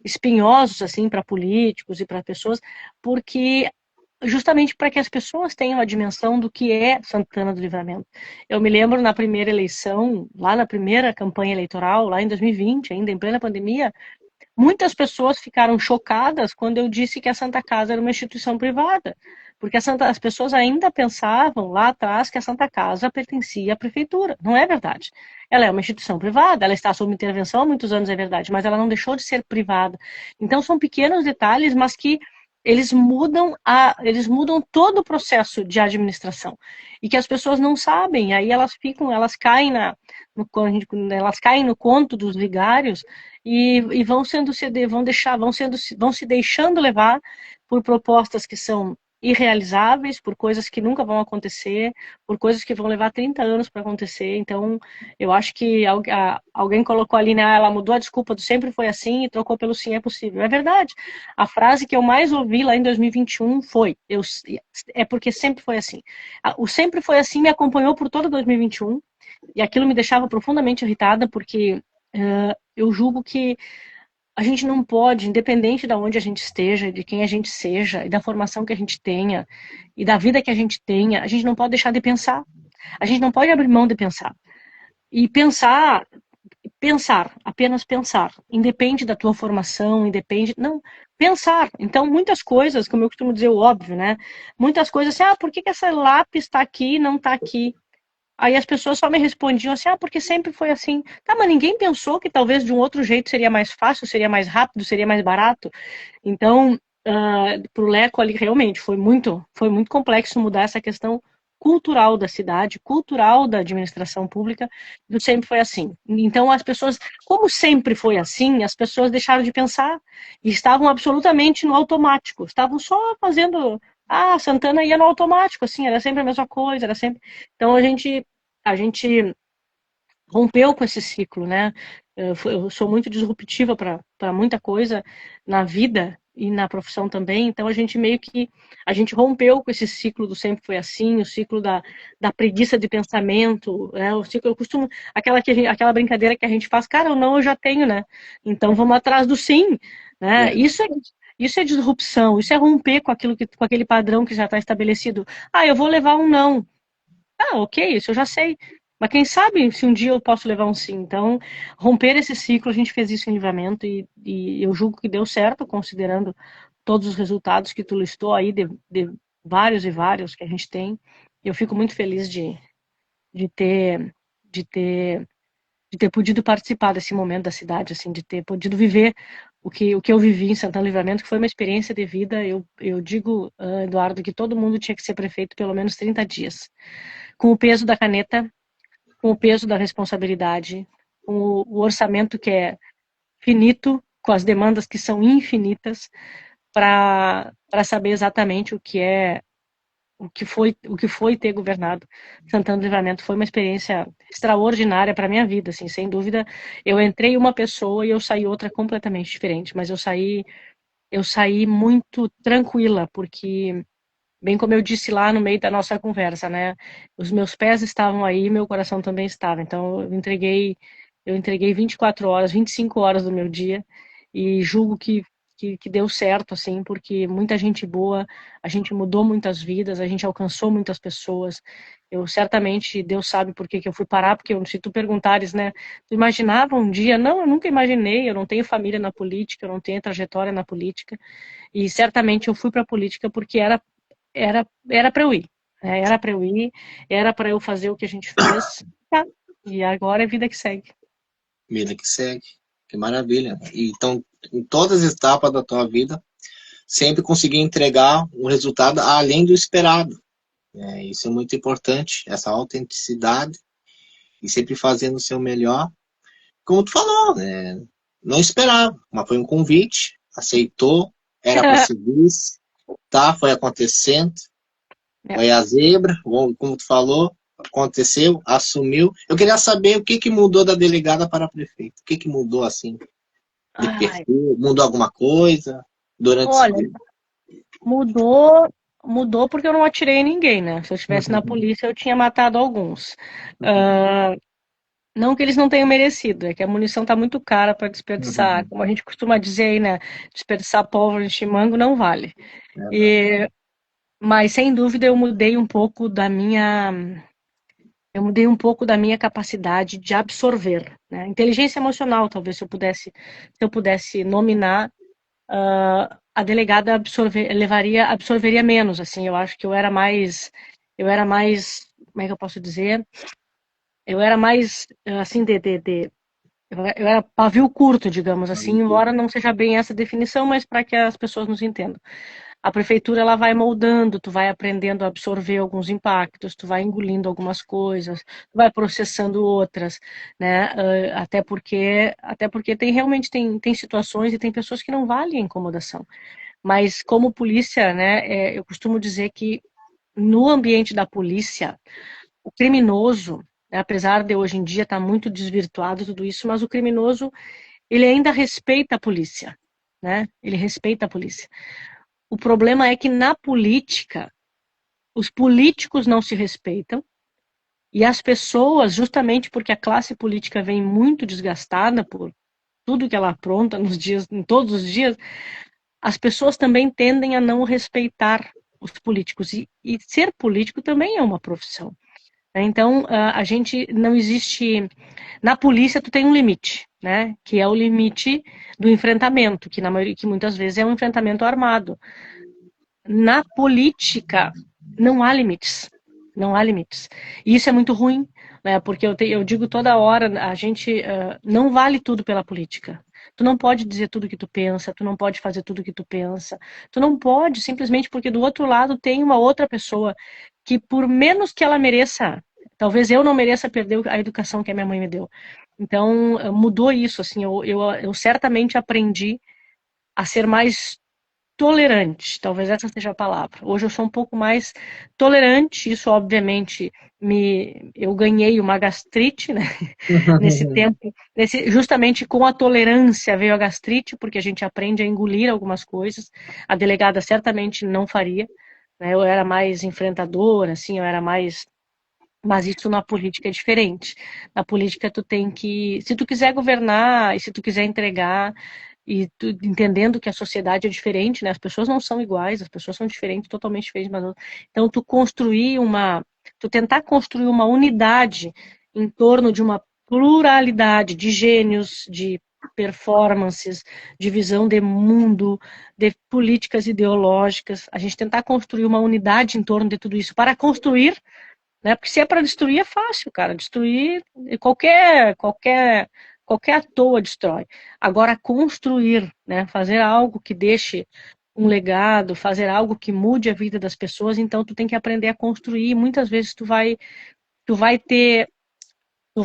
espinhosos assim para políticos e para pessoas, porque justamente para que as pessoas tenham a dimensão do que é Santana do Livramento. Eu me lembro na primeira eleição, lá na primeira campanha eleitoral, lá em 2020, ainda em plena pandemia, muitas pessoas ficaram chocadas quando eu disse que a Santa Casa era uma instituição privada, porque as pessoas ainda pensavam lá atrás que a Santa Casa pertencia à prefeitura. Não é verdade. Ela é uma instituição privada, ela está sob intervenção há muitos anos, é verdade, mas ela não deixou de ser privada. Então são pequenos detalhes, mas que eles mudam todo o processo de administração e que as pessoas não sabem. Aí elas caem no conto dos vigários e vão se deixando levar por propostas que são irrealizáveis, por coisas que nunca vão acontecer, por coisas que vão levar 30 anos para acontecer. Então, eu acho que alguém colocou ali, né, ela mudou a desculpa do sempre foi assim e trocou pelo sim é possível. É verdade. A frase que eu mais ouvi lá em 2021 foi, é porque sempre foi assim. O sempre foi assim me acompanhou por todo 2021 e aquilo me deixava profundamente irritada, porque eu julgo que a gente não pode, independente de onde a gente esteja, de quem a gente seja, e da formação que a gente tenha, e da vida que a gente tenha, a gente não pode deixar de pensar. A gente não pode abrir mão de pensar. E pensar, apenas pensar. Independe da tua formação, não, pensar. Então, muitas coisas, como eu costumo dizer, o óbvio, né? Muitas coisas assim, por que essa lápis está aqui e não está aqui? Aí as pessoas só me respondiam assim, porque sempre foi assim. Tá, mas ninguém pensou que talvez de um outro jeito seria mais fácil, seria mais rápido, seria mais barato. Então, pro Leco ali, realmente, foi muito complexo mudar essa questão cultural da cidade, cultural da administração pública, do sempre foi assim. Então, as pessoas, como sempre foi assim, as pessoas deixaram de pensar e estavam absolutamente no automático, estavam só fazendo... Santana ia no automático, assim, era sempre a mesma coisa, era sempre... Então, a gente rompeu com esse ciclo, né? Eu sou muito disruptiva para muita coisa na vida e na profissão também, então a gente rompeu com esse ciclo do sempre foi assim, o ciclo da preguiça de pensamento, né? O ciclo, eu costumo, aquela brincadeira que a gente faz, cara, o não eu já tenho, né? Então vamos atrás do sim, né? Isso é disrupção, isso é romper com aquele padrão que já está estabelecido. Eu vou levar um não. Ok, isso eu já sei. Mas quem sabe se um dia eu posso levar um sim. Então, romper esse ciclo, a gente fez isso em Livramento e eu julgo que deu certo, considerando todos os resultados que tu listou aí, de vários e vários que a gente tem. Eu fico muito feliz de ter podido participar desse momento da cidade, assim, de ter podido viver o que eu vivi em Santana do Livramento, que foi uma experiência de vida. Eu digo, Eduardo, que todo mundo tinha que ser prefeito pelo menos 30 dias. Com o peso da caneta, com o peso da responsabilidade, com o orçamento que é finito, com as demandas que são infinitas, para saber exatamente o que foi ter governado Santana do Livramento. Foi uma experiência extraordinária para minha vida, assim, sem dúvida. Eu entrei uma pessoa e eu saí outra completamente diferente, mas eu saí muito tranquila, porque, bem como eu disse lá no meio da nossa conversa, né, os meus pés estavam aí, meu coração também estava. Então eu entreguei Eu entreguei 24 horas, 25 horas do meu dia e julgo que deu certo, assim, porque muita gente boa, a gente mudou muitas vidas, a gente alcançou muitas pessoas. Eu certamente, Deus sabe por que que eu fui parar, porque se tu perguntares, né, tu imaginava um dia? Não, eu nunca imaginei, eu não tenho família na política, eu não tenho trajetória na política, e certamente eu fui para a política porque era para eu ir, né? Era para eu ir, era para eu fazer o que a gente fez, tá. E agora é vida que segue. Vida que segue. Que maravilha. E, então, em todas as etapas da tua vida, sempre conseguir entregar um resultado além do esperado. Isso é muito importante, essa autenticidade e sempre fazendo o seu melhor. Como tu falou, né? Não esperava, mas foi um convite, aceitou, era para ser vice, tá? Foi acontecendo, foi a zebra, como tu falou, aconteceu, assumiu. Eu queria saber o que que mudou da delegada para a prefeita. O que que mudou assim de Ai, perfil? Mudou alguma coisa durante esse olha, período? mudou porque eu não atirei em ninguém, né? Se eu estivesse na polícia, eu tinha matado alguns. Ah, não que eles não tenham merecido, é que a munição tá muito cara para desperdiçar. Como a gente costuma dizer aí, né? Desperdiçar pólvora de chimango não vale. E, mas sem dúvida eu mudei um pouco da minha capacidade de absorver, né? Inteligência emocional, talvez se eu pudesse nominar, a delegada absorveria menos, assim. Eu acho que eu era mais, como é que eu posso dizer? Eu era mais, assim, eu era pavio curto, digamos assim, embora não seja bem essa definição, mas para que as pessoas nos entendam. A prefeitura, ela vai moldando, tu vai aprendendo a absorver alguns impactos, tu vai engolindo algumas coisas, tu vai processando outras, né? Até porque tem situações e tem pessoas que não valem a incomodação. Mas como polícia, né, eu costumo dizer que no ambiente da polícia, o criminoso, né, apesar de hoje em dia estar muito desvirtuado tudo isso, mas o criminoso, ele ainda respeita a polícia, né? Ele respeita a polícia. O problema é que na política, os políticos não se respeitam e as pessoas, justamente porque a classe política vem muito desgastada por tudo que ela apronta em todos os dias, as pessoas também tendem a não respeitar os políticos. E ser político também é uma profissão, né? Então, a gente não existe. Na polícia, tu tem um limite, né? Que é o limite do enfrentamento, que muitas vezes é um enfrentamento armado. Na política, não há limites. Não há limites. E isso é muito ruim, né? Porque eu digo toda hora, a gente não vale tudo pela política. Tu não pode dizer tudo que tu pensa, tu não pode fazer tudo que tu pensa, tu não pode simplesmente porque do outro lado tem uma outra pessoa que por menos que ela mereça, talvez eu não mereça perder a educação que a minha mãe me deu. Então mudou isso, assim, eu certamente aprendi a ser mais tolerante, talvez essa seja a palavra. Hoje eu sou um pouco mais tolerante, isso obviamente eu ganhei uma gastrite, né? Nesse tempo, justamente com a tolerância veio a gastrite, porque a gente aprende a engolir algumas coisas. A delegada certamente não faria, né? Eu era mais enfrentadora, assim, eu era mais. Mas isso na política é diferente. Na política tu tem que, se tu quiser governar e se tu quiser entregar e tu, entendendo que a sociedade é diferente, né? As pessoas não são iguais, as pessoas são diferentes, totalmente diferentes, mas então tu tentar construir uma unidade em torno de uma pluralidade de gênios, de performances, de visão de mundo, de políticas ideológicas, a gente tentar construir uma unidade em torno de tudo isso para construir, né? Porque se é para destruir é fácil, cara. Destruir qualquer à toa destrói. Agora construir, né? Fazer algo que deixe um legado, fazer algo que mude a vida das pessoas, então tu tem que aprender a construir. E muitas vezes tu vai ter, eu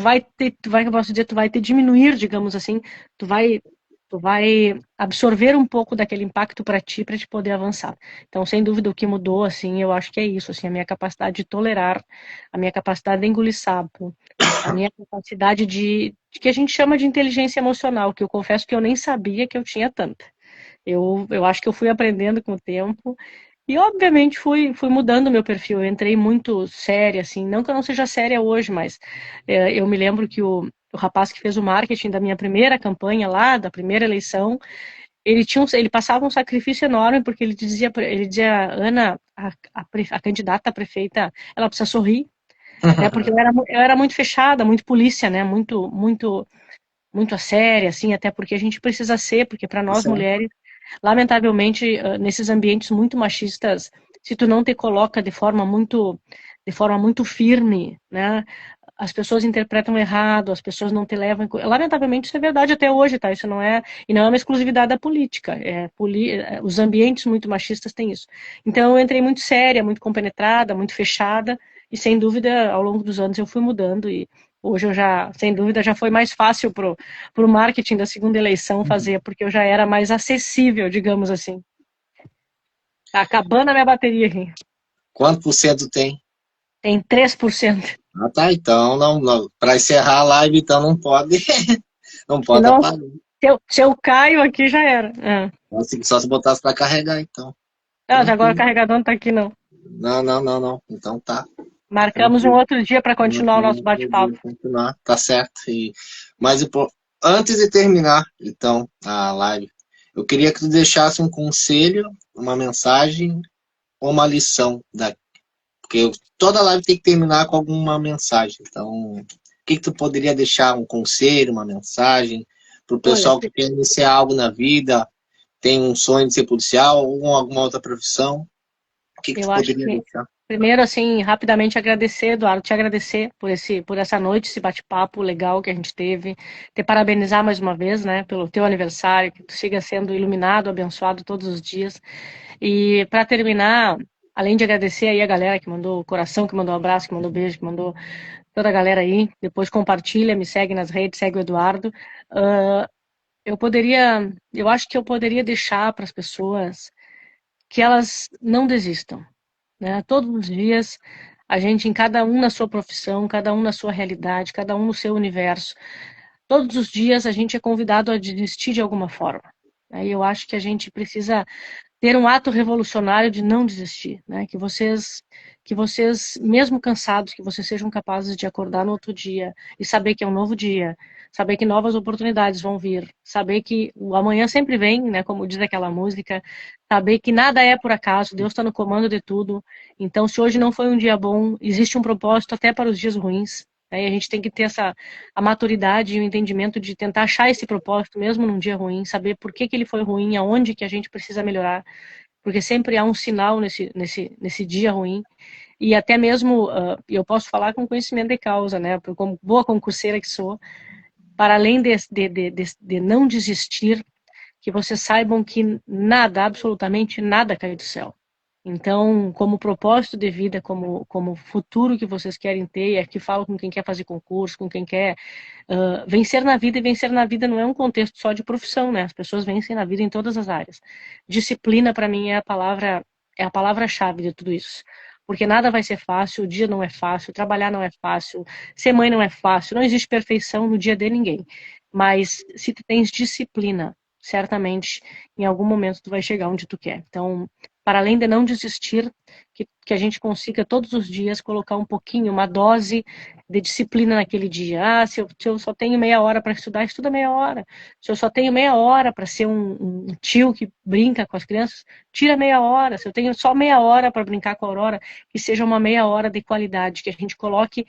posso dizer, tu vai ter diminuir, digamos assim, tu vai tu vai absorver um pouco daquele impacto para te poder avançar. Então, sem dúvida, o que mudou, assim, eu acho que é isso, assim, a minha capacidade de tolerar, a minha capacidade de engolir sapo, a minha capacidade de que a gente chama de inteligência emocional, que eu confesso que eu nem sabia que eu tinha tanta. Eu acho que eu fui aprendendo com o tempo e, obviamente, fui mudando o meu perfil. Eu entrei muito séria, assim, não que eu não seja séria hoje, mas eu me lembro que o o rapaz que fez o marketing da minha primeira campanha lá, da primeira eleição, ele passava um sacrifício enorme, porque ele dizia, Ana, a candidata a prefeita, ela precisa sorrir, né, porque eu era muito fechada, muito polícia, né, muito a séria, assim, até porque a gente precisa ser, porque para nós mulheres, lamentavelmente, nesses ambientes muito machistas, se tu não te coloca de forma muito firme, né, as pessoas interpretam errado, as pessoas não te levam... Lamentavelmente, isso é verdade até hoje, tá? Isso não é... E não é uma exclusividade da política. Os ambientes muito machistas têm isso. Então, eu entrei muito séria, muito compenetrada, muito fechada, e sem dúvida, ao longo dos anos, eu fui mudando, e hoje eu já, sem dúvida, já foi mais fácil pro marketing da segunda eleição fazer, porque eu já era mais acessível, digamos assim. Tá acabando a minha bateria aqui. Quanto por cento tem? Tem 3%. Ah, tá. Então, não. Para encerrar a live, então não pode. Não pode Senão, apagar. se eu caio aqui, já era. Só se botasse para carregar, então. Agora o carregador não tá aqui, não. Não. Então tá. Marcamos um outro dia para continuar o nosso bate-papo. Continuar, tá certo. Mas antes de terminar, então, a live, eu queria que tu deixasse um conselho, uma mensagem ou uma lição porque toda live tem que terminar com alguma mensagem. Então, o que tu poderia deixar? Um conselho, uma mensagem para o pessoal que quer iniciar algo na vida, tem um sonho de ser policial ou alguma outra profissão? O que tu poderia deixar? Primeiro, assim, rapidamente agradecer, Eduardo, te agradecer por essa noite, esse bate-papo legal que a gente teve, te parabenizar mais uma vez, né, pelo teu aniversário, que tu siga sendo iluminado, abençoado todos os dias. E para terminar, além de agradecer aí a galera que mandou coração, que mandou abraço, que mandou beijo, que mandou toda a galera aí, depois compartilha, me segue nas redes, segue o Eduardo. Eu acho que eu poderia deixar para as pessoas que elas não desistam, né? Todos os dias, a gente, em cada um na sua profissão, cada um na sua realidade, cada um no seu universo, todos os dias a gente é convidado a desistir de alguma forma. Aí eu acho que a gente precisa ter um ato revolucionário de não desistir, né? Que vocês, mesmo cansados, que vocês sejam capazes de acordar no outro dia e saber que é um novo dia, saber que novas oportunidades vão vir, saber que o amanhã sempre vem, né? Como diz aquela música, saber que nada é por acaso, Deus está no comando de tudo. Então, se hoje não foi um dia bom, existe um propósito até para os dias ruins. E a gente tem que ter a maturidade e o entendimento de tentar achar esse propósito mesmo num dia ruim, saber por que ele foi ruim, aonde que a gente precisa melhorar, porque sempre há um sinal nesse dia ruim. E até mesmo, eu posso falar com conhecimento de causa, né, como boa concurseira que sou, para além de não desistir, que vocês saibam que nada, absolutamente nada cai do céu. Então, como propósito de vida, como futuro que vocês querem ter, e aqui falo com quem quer fazer concurso, com quem quer vencer na vida, e vencer na vida não é um contexto só de profissão, né? As pessoas vencem na vida em todas as áreas. Disciplina, para mim, é a palavra-chave de tudo isso. Porque nada vai ser fácil, o dia não é fácil, trabalhar não é fácil, ser mãe não é fácil, não existe perfeição no dia de ninguém. Mas se tu tens disciplina, certamente, em algum momento tu vai chegar onde tu quer. Então, para além de não desistir, que a gente consiga todos os dias colocar um pouquinho, uma dose de disciplina naquele dia. Se eu só tenho meia hora para estudar, estuda meia hora. Se eu só tenho meia hora para ser um tio que brinca com as crianças, tira meia hora. Se eu tenho só meia hora para brincar com a Aurora, que seja uma meia hora de qualidade, que a gente coloque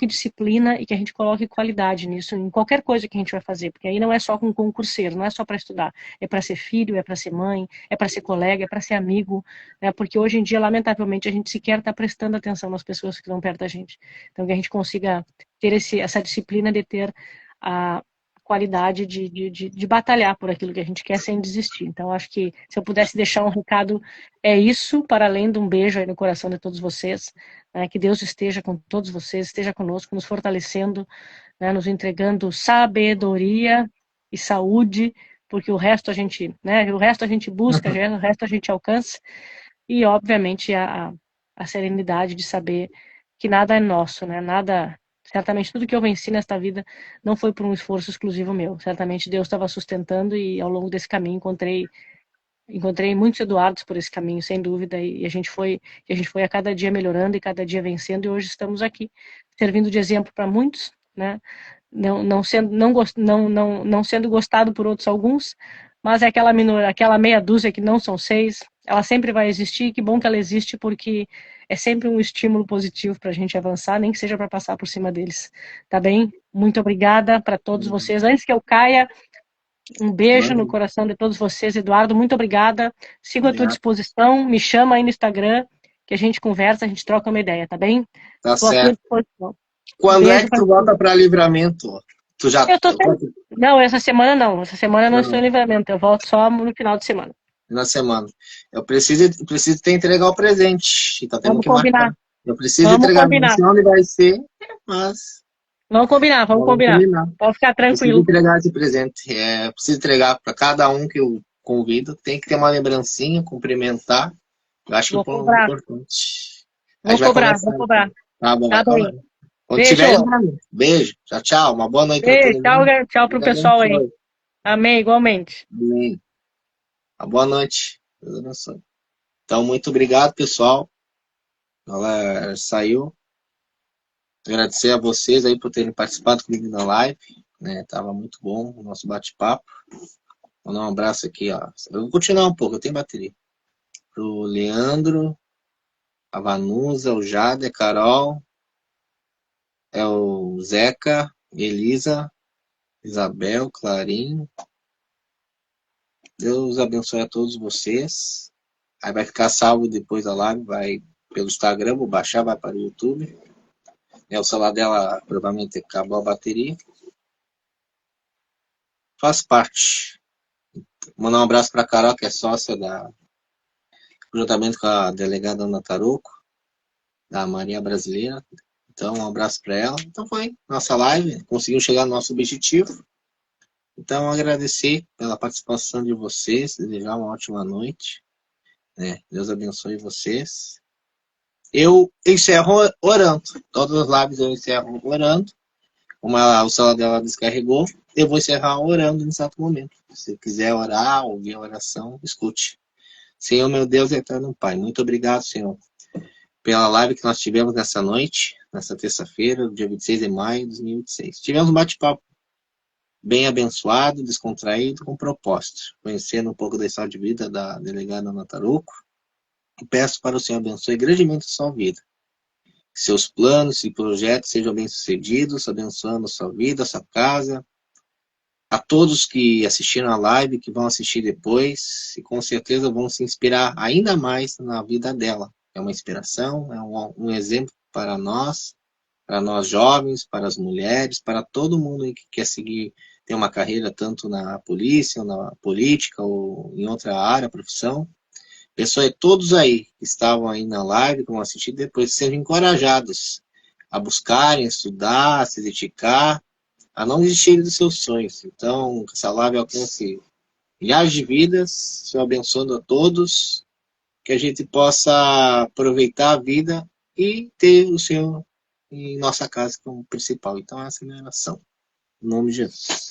disciplina e que a gente coloque qualidade nisso, em qualquer coisa que a gente vai fazer, porque aí não é só com concurseiro, não é só para estudar, é para ser filho, é para ser mãe, é para ser colega, é para ser amigo, né? Porque hoje em dia, lamentavelmente, a gente sequer está prestando atenção nas pessoas que estão perto da gente. Então, que a gente consiga ter essa disciplina de ter a qualidade de batalhar por aquilo que a gente quer sem desistir. Então, acho que se eu pudesse deixar um recado, é isso, para além de um beijo aí no coração de todos vocês, né? Que Deus esteja com todos vocês, esteja conosco, nos fortalecendo, né? Nos entregando sabedoria e saúde, porque o resto a gente, né? O resto a gente busca, o resto a gente alcança, e obviamente a serenidade de saber que nada é nosso, né? Nada, certamente tudo que eu venci nesta vida não foi por um esforço exclusivo meu. Certamente Deus estava sustentando, e ao longo desse caminho encontrei muitos Eduardos por esse caminho, sem dúvida, e a gente foi a cada dia melhorando e cada dia vencendo, e hoje estamos aqui servindo de exemplo para muitos, né? não sendo gostado por outros alguns, mas é aquela meia dúzia que não são 6, ela sempre vai existir, que bom que ela existe, porque é sempre um estímulo positivo para a gente avançar, nem que seja para passar por cima deles, tá bem? Muito obrigada para todos vocês. Antes que eu caia, um beijo no coração de todos vocês, Eduardo, muito obrigada, sigo à tua disposição, me chama aí no Instagram, que a gente conversa, a gente troca uma ideia, tá bem? Tá certo. Quando é que tu volta para Livramento? Tu já... Não, essa semana não. Essa semana não estou em Livramento. Eu volto só no final de semana. Na semana. Eu preciso te entregar o presente. Então temos que marcar. Eu preciso entregar. Não sei onde vai ser, mas... Vamos combinar. Pode ficar tranquilo. Preciso entregar esse presente. Preciso entregar para cada um que eu convido. Tem que ter uma lembrancinha, cumprimentar. Eu acho que é importante. Vou cobrar. Tá bom. Tá bom. Beijo. Tchau. Uma boa noite. Beijo. Tchau pro pessoal aí. Amém, igualmente. Amém. Uma boa noite. Deus abençoe. Então, muito obrigado, pessoal. Ela saiu. Agradecer a vocês aí por terem participado comigo na live. Né? Tava muito bom o nosso bate-papo. Vou dar um abraço aqui, ó. Eu vou continuar um pouco, eu tenho bateria. Pro Leandro, a Vanusa, o Jade, a Carol, o Zeca, Elisa, Isabel, Clarim. Deus abençoe a todos vocês. Aí vai ficar salvo depois da live, vai pelo Instagram, vou baixar, vai para o YouTube. O celular dela provavelmente acabou a bateria. Faz parte. Mandar um abraço para a Carol, que é sócia juntamente com a delegada Ana Tarouco, da Marinha Brasileira. Então, um abraço para ela. Então foi nossa live, conseguimos chegar no nosso objetivo. Então, agradecer pela participação de vocês, desejar uma ótima noite. Né? Deus abençoe vocês. Eu encerro orando. Todas as lives eu encerro orando. Como o celular dela descarregou, eu vou encerrar orando no exato momento. Se quiser orar, ouvir a oração, escute. Senhor, meu Deus, eterno Pai, muito obrigado, Senhor, pela live que nós tivemos nessa noite, nessa terça-feira, dia 26 de maio de 2026. Tivemos um bate-papo bem abençoado, descontraído, com propósito. Conhecendo um pouco da história de vida da delegada Ana Tarouco. E peço para o Senhor abençoe grandemente a sua vida. Que seus planos e projetos sejam bem-sucedidos, abençoando a sua vida, a sua casa. A todos que assistiram a live, que vão assistir depois, e com certeza vão se inspirar ainda mais na vida dela. É uma inspiração, é um exemplo para nós jovens, para as mulheres, para todo mundo que quer seguir, ter uma carreira tanto na polícia, ou na política, ou em outra área, profissão. Pessoas, todos aí que estavam aí na live, que vão assistir depois, sejam encorajados a buscarem, a estudar, a se dedicar, a não desistirem dos seus sonhos. Então, que essa live alcance milhares de vidas, Senhor abençoando a todos, que a gente possa aproveitar a vida e ter o Senhor em nossa casa como principal. Então, essa é a minha oração. Em nome de Jesus.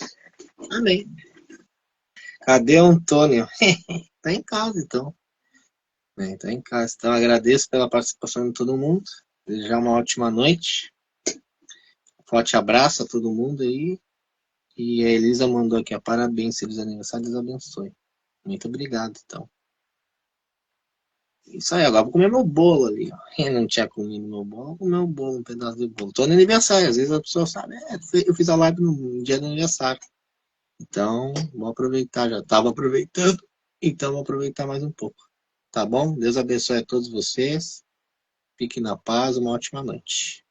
Amém. Cadê o Antônio? Tá em casa, então. Tá em casa. Então, agradeço pela participação de todo mundo. Desejar uma ótima noite. Forte abraço a todo mundo aí. E a Elisa mandou aqui, parabéns, feliz aniversário, Deus abençoe. Muito obrigado, então. Isso aí, agora vou comer meu bolo ali, ó. Eu não tinha comido meu bolo, vou comer um bolo, um pedaço de bolo. Tô no aniversário, às vezes a pessoa sabe, eu fiz a live no dia do aniversário. Então, vou aproveitar, já estava aproveitando, então vou aproveitar mais um pouco. Tá bom? Deus abençoe a todos vocês. Fiquem na paz, uma ótima noite.